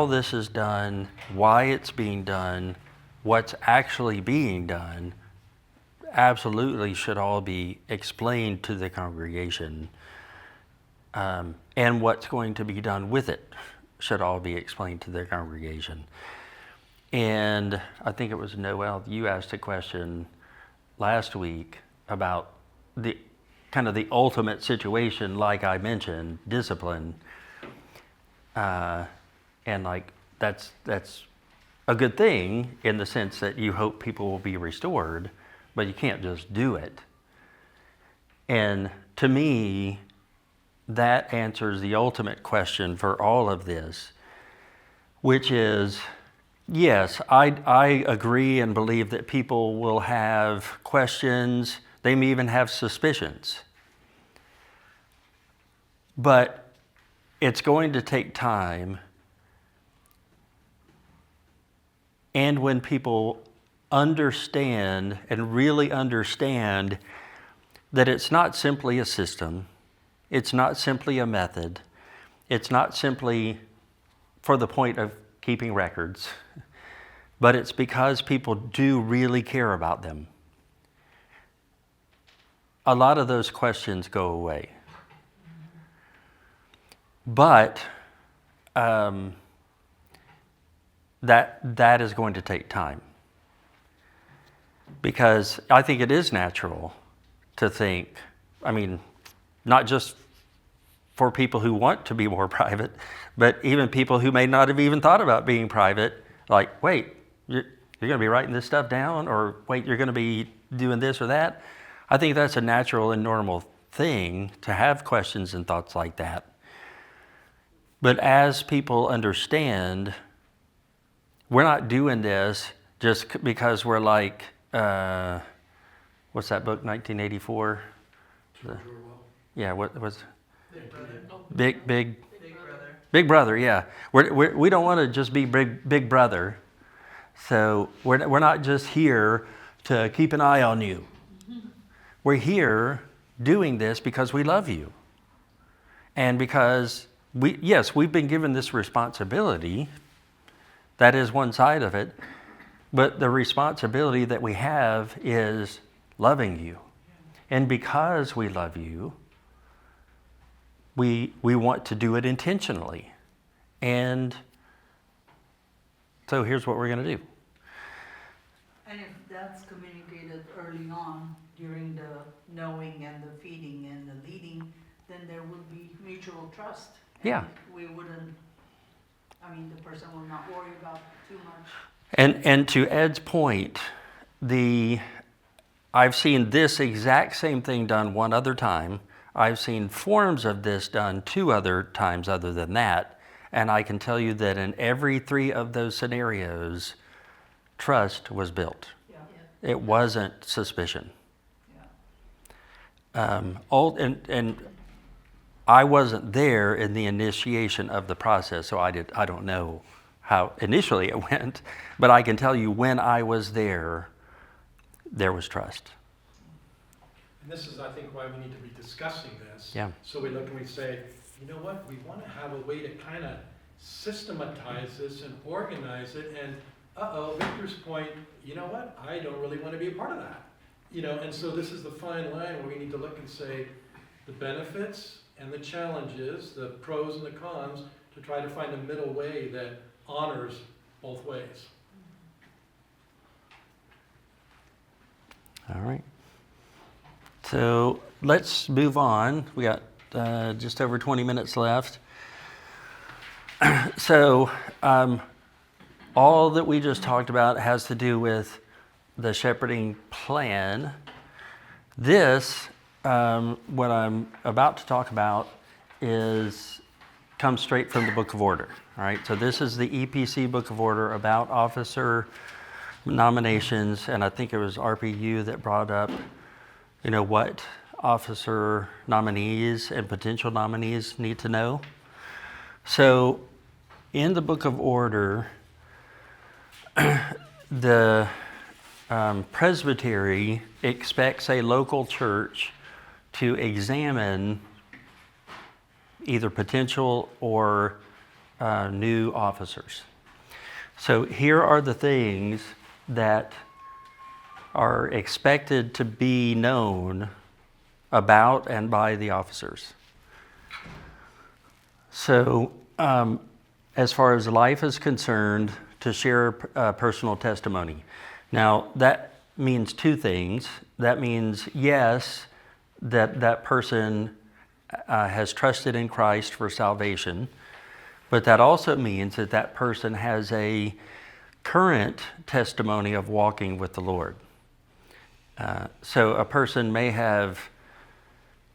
this is done, why it's being done, what's actually being done, absolutely should all be explained to the congregation. And what's going to be done with it should all be explained to the congregation. And I think it was Noel, you asked a question last week about the kind of the ultimate situation, like I mentioned, discipline. And like that's a good thing in the sense that you hope people will be restored, but you can't just do it. And to me, that answers the ultimate question for all of this, which is, yes, I agree and believe that people will have questions. They may even have suspicions. But it's going to take time. And when people understand and really understand that it's not simply a system, it's not simply a method, it's not simply for the point of keeping records, but it's because people do really care about them. A lot of those questions go away. But that is going to take time. Because I think it is natural to think, I mean, not just for people who want to be more private, but even people who may not have even thought about being private, like, wait, you're going to be writing this stuff down, or wait, you're going to be doing this or that. I think that's a natural and normal thing to have questions and thoughts like that. But as people understand, we're not doing this just because we're like, what's that book, 1984? Yeah, what was Big Brother, yeah. We don't want to just be Big Brother. So we're not just here to keep an eye on you. We're here doing this because we love you. And because we've been given this responsibility. That is one side of it. But the responsibility that we have is loving you. And because we love you, we want to do it intentionally. And so here's what we're going to do. And if that's communicated early on during the knowing and the feeding and the leading, then there would be mutual trust. Yeah. We wouldn't, the person will not worry about too much. And to Ed's point, I've seen this exact same thing done one other time. I've seen forms of this done 2 other times other than that. And I can tell you that in every 3 of those scenarios, trust was built. Yeah. It wasn't suspicion. Yeah. And I wasn't there in the initiation of the process, so I don't know how initially it went, but I can tell you when I was there was trust. And this is, I think, why we need to be discussing this. Yeah. So we look and we say, you know what, we want to have a way to kind of systematize this and organize it, and Victor's point, you know what, I don't really want to be a part of that. And so this is the fine line where we need to look and say the benefits and the challenges, the pros and the cons, to try to find a middle way that honors both ways. All right. So let's move on. We got just over 20 minutes left. So all that we just talked about has to do with the shepherding plan. This, what I'm about to talk about, comes straight from the Book of Order. All right, so this is the EPC Book of Order about officer nominations, and I think it was RPU that brought up, what officer nominees and potential nominees need to know. So in the Book of Order, the presbytery expects a local church to examine either potential or new officers. So here are the things that are expected to be known about and by the officers. So as far as life is concerned, to share personal testimony. Now, that means two things. That means, yes, that person has trusted in Christ for salvation, but that also means that person has a current testimony of walking with the Lord. So a person may have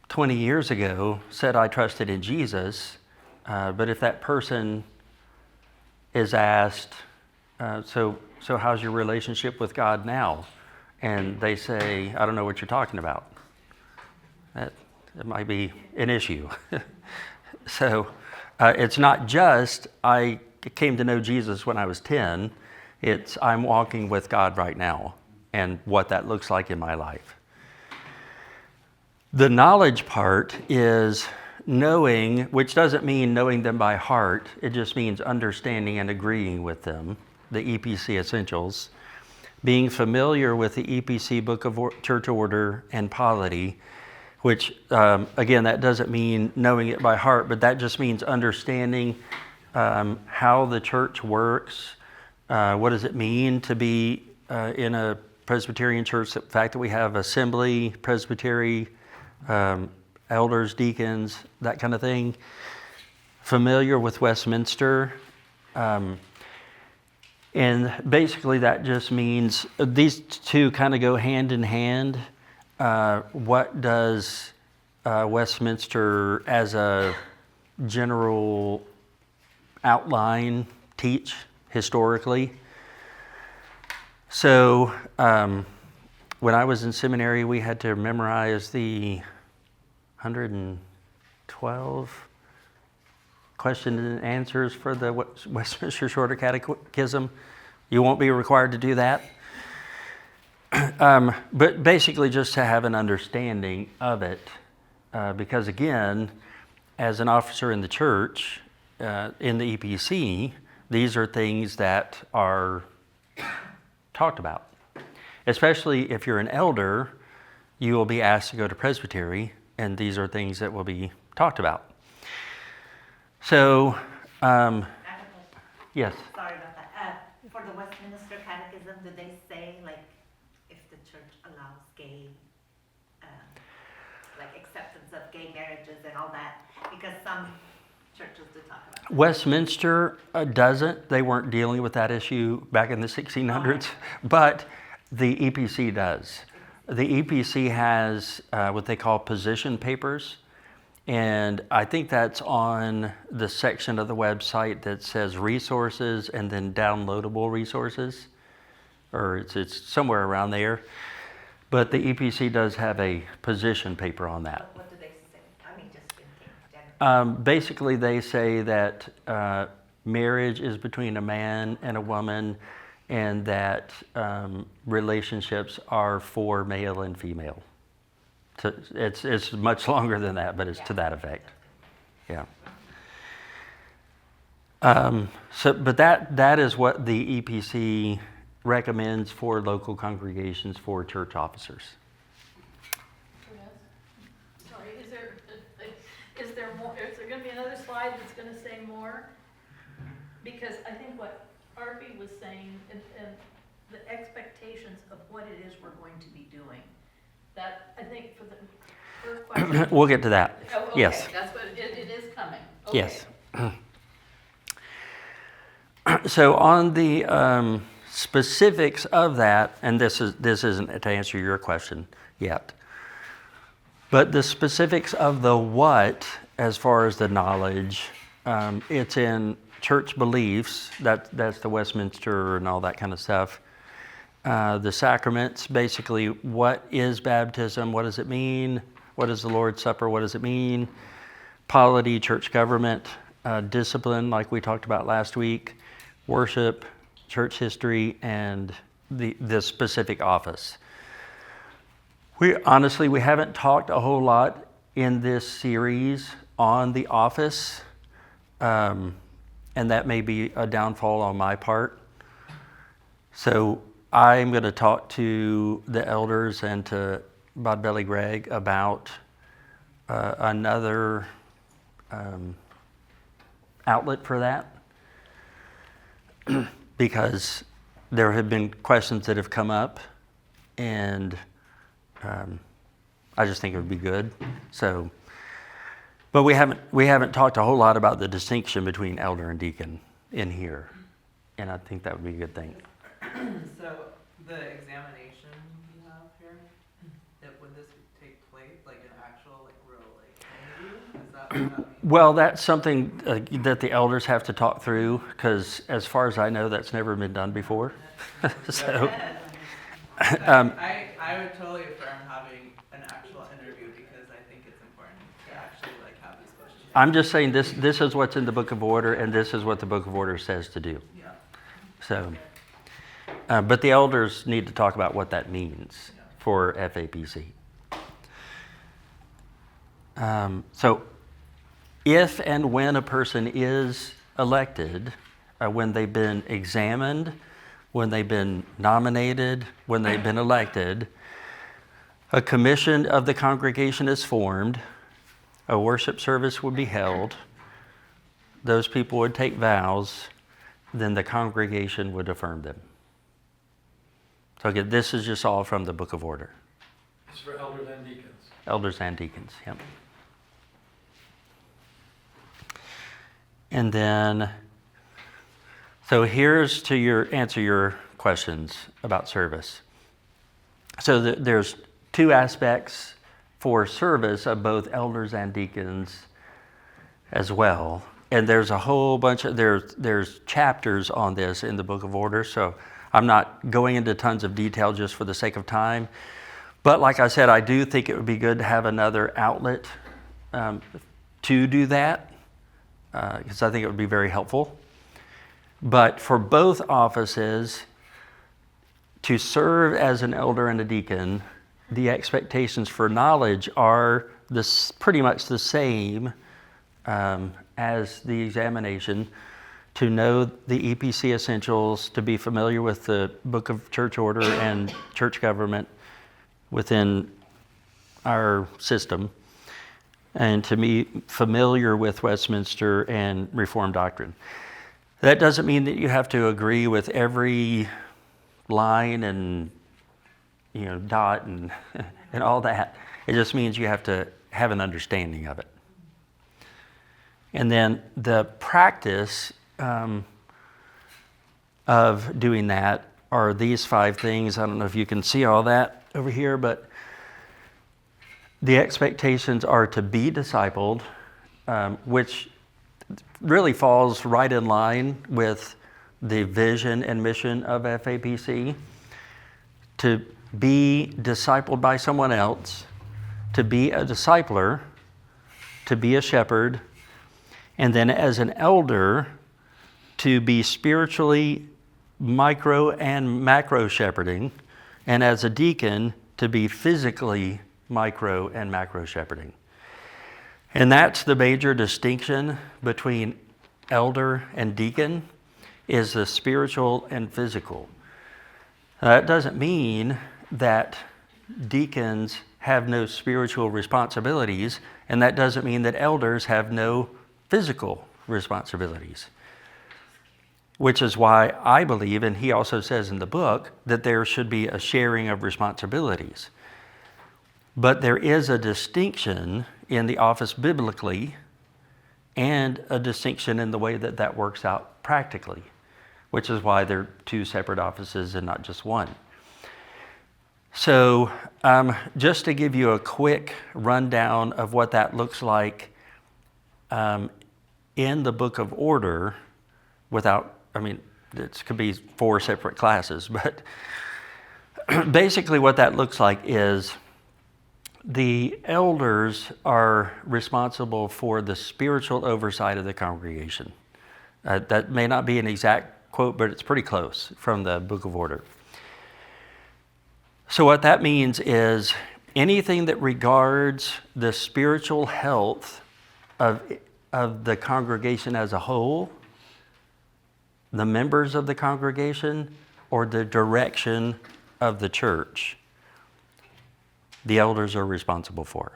20 years ago said, I trusted in Jesus, but if that person is asked, so how's your relationship with God now? And they say, I don't know what you're talking about. It might be an issue. So it's not just, I came to know Jesus when I was 10. It's, I'm walking with God right now and what that looks like in my life. The knowledge part is knowing, which doesn't mean knowing them by heart. It just means understanding and agreeing with them, the EPC essentials. Being familiar with the EPC Book of Church Order and polity, which, again, that doesn't mean knowing it by heart, but that just means understanding how the church works. What does it mean to be in a Presbyterian church? The fact that we have assembly, presbytery, elders, deacons, that kind of thing. Familiar with Westminster. And basically that just means these two kind of go hand in hand. What does Westminster as a general outline teach historically? So when I was in seminary, we had to memorize the 112 questions and answers for the Westminster Shorter Catechism. You won't be required to do that. But basically just to have an understanding of it. Because again, as an officer in the church, in the EPC, these are things that are talked about. Especially if you're an elder, you will be asked to go to presbytery, and these are things that will be talked about. So, yes? Sorry about that. For the Westminster Catechism, do they say, like, if the church allows gay, like, acceptance of gay marriages and all that? Because some churches do talk about that. Westminster doesn't. They weren't dealing with that issue back in the 1600s, but the EPC does. The EPC has what they call position papers, and I think that's on the section of the website that says resources and then downloadable resources, or it's somewhere around there. But the EPC does have a position paper on that. What do they say? I mean, just in general. Basically, they say that marriage is between a man and a woman, and that relationships are for male and female. So it's much longer than that, but it's to that effect. Yeah. But that is what the EPC recommends for local congregations for church officers. Sorry, is there more? Is there going to be another slide that's going to say more? Because I think what Arby was saying, and the expectations of what it is we're going to be doing. That, I think, for the first question. We'll get to that. Oh, okay. Yes. That's what it is coming. Okay. Yes. So on the specifics of that, and this isn't to answer your question yet, but the specifics of the what as far as the knowledge, it's in church beliefs, that's the Westminster and all that kind of stuff. The sacraments, basically, what is baptism? What does it mean? What is the Lord's Supper? What does it mean? Polity, church government, discipline, like we talked about last week, worship, church history, and the specific office. We haven't talked a whole lot in this series on the office, and that may be a downfall on my part. So I'm going to talk to the elders and to Bob Belly Greg about another outlet for that, because there have been questions that have come up, and I just think it would be good. So, but we haven't talked a whole lot about the distinction between elder and deacon in here, and I think that would be a good thing. So the examination you have here, would this take place like an actual like real like interview? Is that what that means? Well, that's something that the elders have to talk through, because as far as I know, that's never been done before. So, I would totally affirm having an actual interview, because I think it's important to actually like have these questions. I'm just saying this is what's in the Book of Order, and this is what the Book of Order says to do. Yeah. So, but the elders need to talk about what that means for FAPC. So, if and when a person is elected, when they've been examined, when they've been nominated, when they've been elected, a commission of the congregation is formed, a worship service would be held, those people would take vows, then the congregation would affirm them. So again, this is just all from the Book of Order. It's for elders and deacons. Elders and deacons, yep. And then, so here's to answer your questions about service. So there's two aspects for service of both elders and deacons as well. And there's a whole bunch of, there's chapters on this in the Book of Order, so I'm not going into tons of detail just for the sake of time. But like I said, I do think it would be good to have another outlet to do that, because I think it would be very helpful. But for both offices, to serve as an elder and a deacon, the expectations for knowledge are pretty much the same as the examination. To know the EPC essentials, to be familiar with the Book of Church Order and church government within our system, and to be familiar with Westminster and Reformed doctrine. That doesn't mean that you have to agree with every line and dot and and all that. It just means you have to have an understanding of it. And then the practice of doing that are these 5 things. I don't know if you can see all that over here, but the expectations are to be discipled, which really falls right in line with the vision and mission of FAPC. To be discipled by someone else, to be a discipler, to be a shepherd, and then as an elder, to be spiritually micro and macro shepherding, and as a deacon, to be physically micro and macro shepherding. And that's the major distinction between elder and deacon, is the spiritual and physical. That doesn't mean that deacons have no spiritual responsibilities, and that doesn't mean that elders have no physical responsibilities. Which is why I believe, and he also says in the book, that there should be a sharing of responsibilities. But there is a distinction in the office biblically, and a distinction in the way that that works out practically, which is why they're 2 separate offices and not just one. So just to give you a quick rundown of what that looks like in the Book of Order, it could be 4 separate classes, but basically what that looks like is the elders are responsible for the spiritual oversight of the congregation. That may not be an exact quote, but it's pretty close from the Book of Order. So what that means is anything that regards the spiritual health of the congregation as a whole, the members of the congregation, or the direction of the church, the elders are responsible for.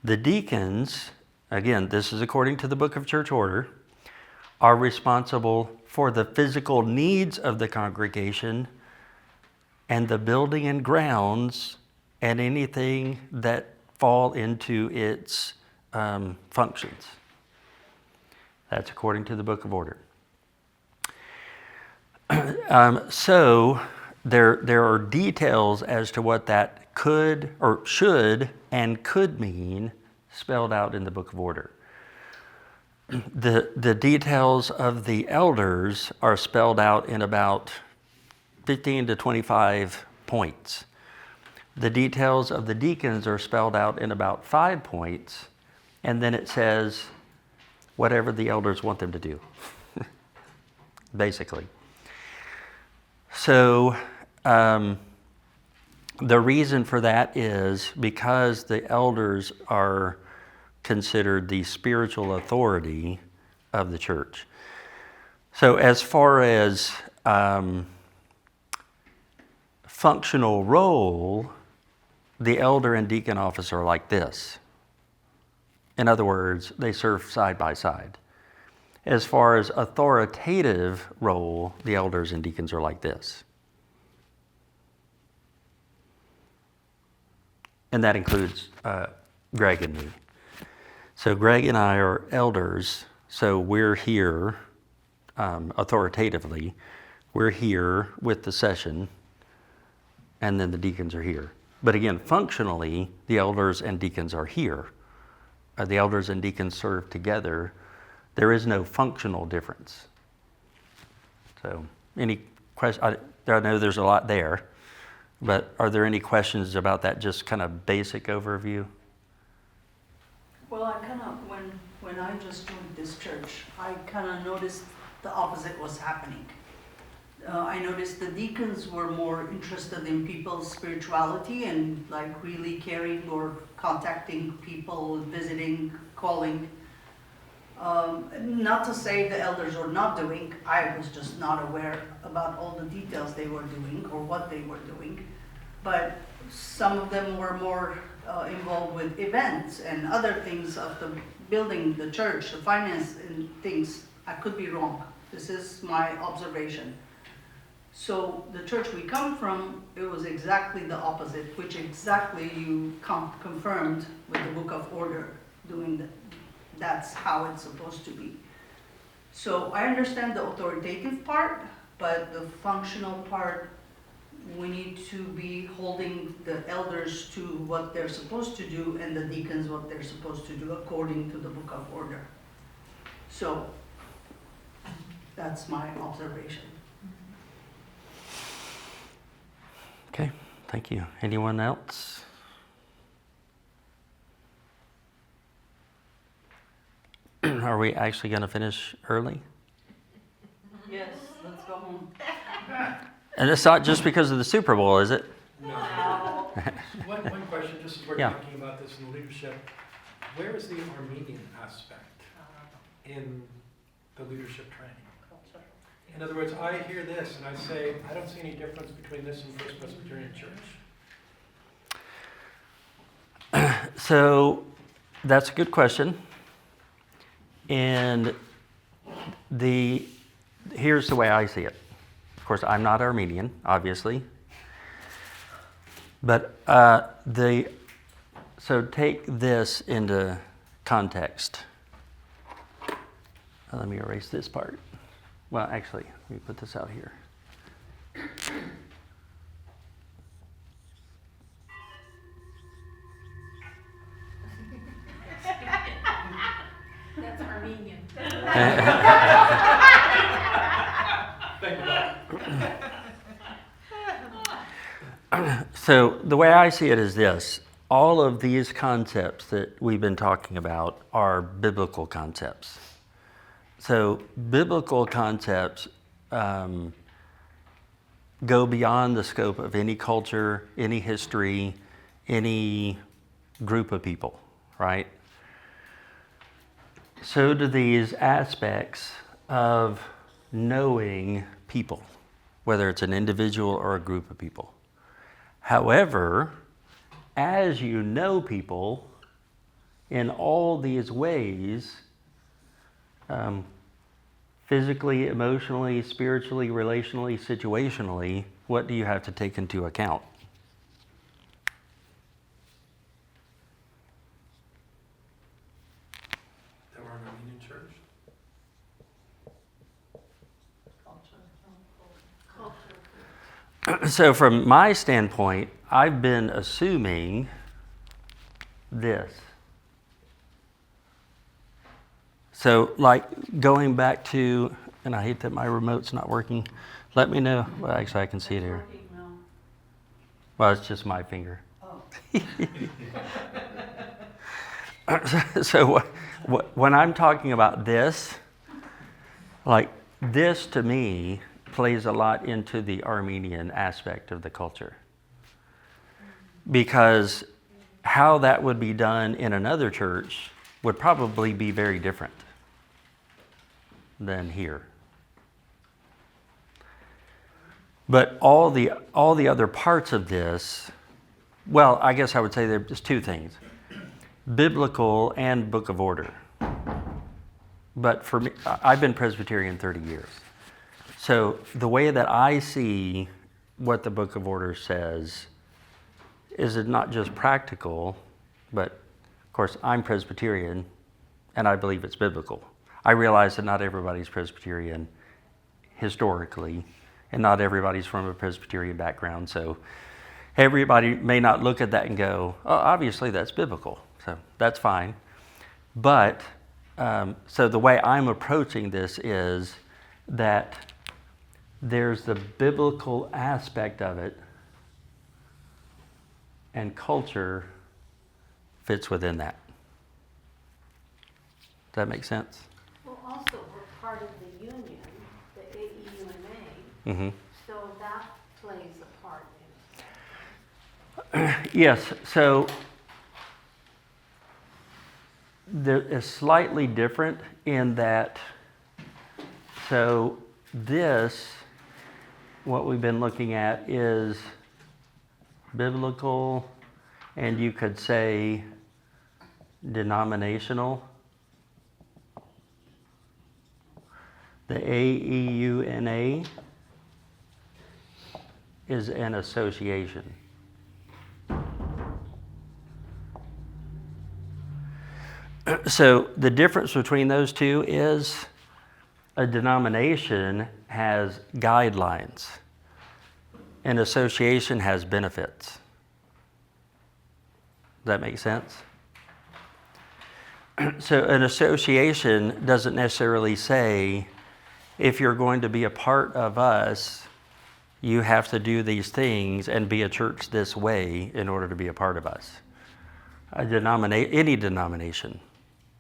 The deacons, again, this is according to the Book of Church Order, are responsible for the physical needs of the congregation and the building and grounds and anything that fall into its functions. That's according to the Book of Order. So there are details as to what that could or should and could mean spelled out in the Book of Order. The details of the elders are spelled out in about 15 to 25 points. The details of the deacons are spelled out in about 5 points, and then it says whatever the elders want them to do, basically. So the reason for that is because the elders are considered the spiritual authority of the church. So as far as functional role, the elder and deacon office are like this. In other words, they serve side by side. As far as authoritative role, the elders and deacons are like this. And that includes Greg and me. So Greg and I are elders, so we're here authoritatively. We're here with the session, and then the deacons are here. But again, functionally, the elders and deacons are here. The elders and deacons serve together. There is no functional difference. So, any questions? I know there's a lot there, but are there any questions about that just kind of basic overview? Well, I kind of, when I just joined this church, I kind of noticed the opposite was happening. I noticed the deacons were more interested in people's spirituality and like really caring or contacting people, visiting, calling. Not to say the elders were not doing, I was just not aware about all the details they were doing or what they were doing. But some of them were more involved with events and other things of the building, the church, the finance and things. I could be wrong. This is my observation. So the church we come from, it was exactly the opposite, which exactly you confirmed with the Book of Order, doing that. That's how it's supposed to be. So I understand the authoritative part, but the functional part, we need to be holding the elders to what they're supposed to do and the deacons what they're supposed to do according to the Book of Order. So that's my observation. Okay, thank you. Anyone else? Are we actually going to finish early? Yes, let's go home. And it's not just because of the Super Bowl, is it? No. One question, just as we're Yeah. talking about this in leadership, where is the Armenian aspect in the leadership training? In other words, I hear this and I say, I don't see any difference between this and First Presbyterian Church. So that's a good question. And here's the way I see it. Of course, I'm not Armenian, obviously. But so take this into context. Let me erase this part. Well, actually, let me put this out here. Thank you, Bob. So the way I see it is this. All of these concepts that we've been talking about are biblical concepts. So biblical concepts go beyond the scope of any culture, any history, any group of people, right? So do these aspects of knowing people, whether it's an individual or a group of people. However, as you know people in all these ways, physically, emotionally, spiritually, relationally, situationally, what do you have to take into account? There were no meaning church. So from my standpoint, I've been assuming this. So like going back to, and I hate that my remote's not working. Let me know. Well, actually I can see it here. Well, it's just my finger. So when I'm talking about this, like this to me plays a lot into the Armenian aspect of the culture. Because how that would be done in another church would probably be very different than here. But all the other parts of this, well, I guess I would say there's two things. Biblical and Book of Order. But for me, I've been Presbyterian 30 years. So the way that I see what the Book of Order says is it not just practical, but of course I'm Presbyterian and I believe it's biblical. I realize that not everybody's Presbyterian historically, and not everybody's from a Presbyterian background, so everybody may not look at that and go, oh, obviously that's biblical, so that's fine. But, so the way I'm approaching this is that there's the biblical aspect of it, and culture fits within that. Does that make sense? Well, also, we're part of the union, the AEUNA, Mm-hmm. so that plays a part in it. Yes, so there is slightly different in that, so this, what we've been looking at is biblical, and you could say denominational. The AEUNA is an association. So the difference between those two is a denomination has guidelines. An association has benefits. Does that make sense? So an association doesn't necessarily say, if you're going to be a part of us, you have to do these things and be a church this way in order to be a part of us. Any denomination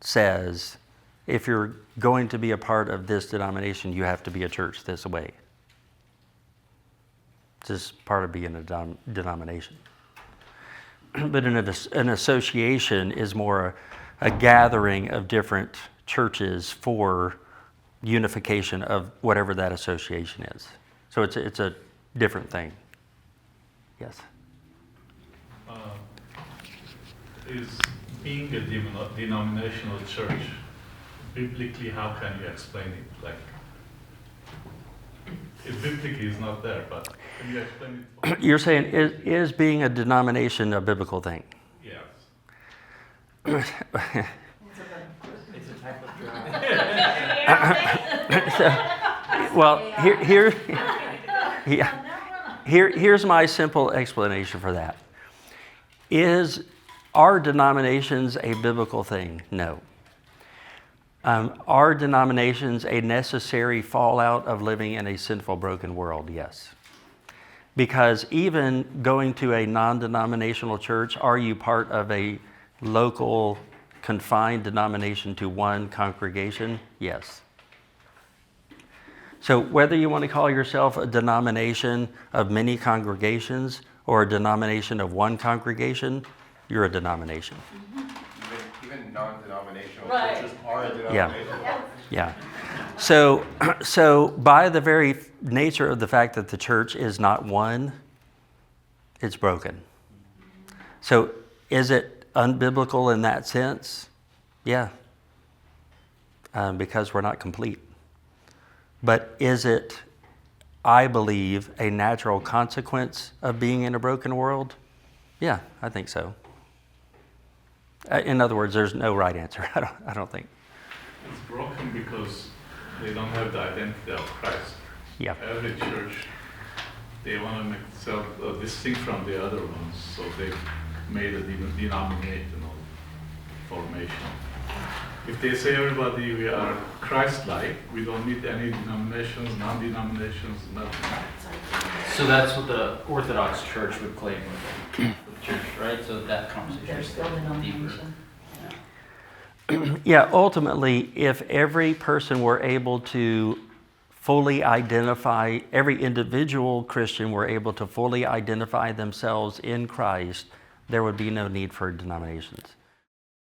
says, if you're going to be a part of this denomination, you have to be a church this way. It's just part of being a denomination. But an association is more a gathering of different churches for unification of whatever that association is. So it's a different thing. Yes? Is being a denominational church, biblically, how can you explain it? Like, it biblically is not there, but can you explain it? You're saying, is being a denomination a biblical thing? Yes. It's a type of drug. Well, here's my simple explanation for that. Are denominations a biblical thing? No. Are denominations a necessary fallout of living in a sinful, broken world? Yes. Because even going to a non-denominational church, are you part of a local, confined denomination to one congregation? Yes. So whether you want to call yourself a denomination of many congregations or a denomination of one congregation, you're a denomination. Even non-denominational Right. churches are a Yeah. denomination. Yeah. So by the very nature of the fact that the church is not one, it's broken. So is it unbiblical in that sense? Yeah. Because we're not complete. But is it, I believe, a natural consequence of being in a broken world? Yeah, I think so. In other words, there's no right answer. I don't think. It's broken because they don't have the identity of Christ. Yeah. Every church, they want to make themselves distinct from the other ones, so they've made a denominational formation. If they say everybody we are Christ-like, we don't need any denominations, non-denominations, nothing. So that's what the Orthodox Church would claim with the church, right? So that conversation. There's still denomination. Yeah, ultimately, if every person were able to fully identify, every individual Christian were able to fully identify themselves in Christ, there would be no need for denominations.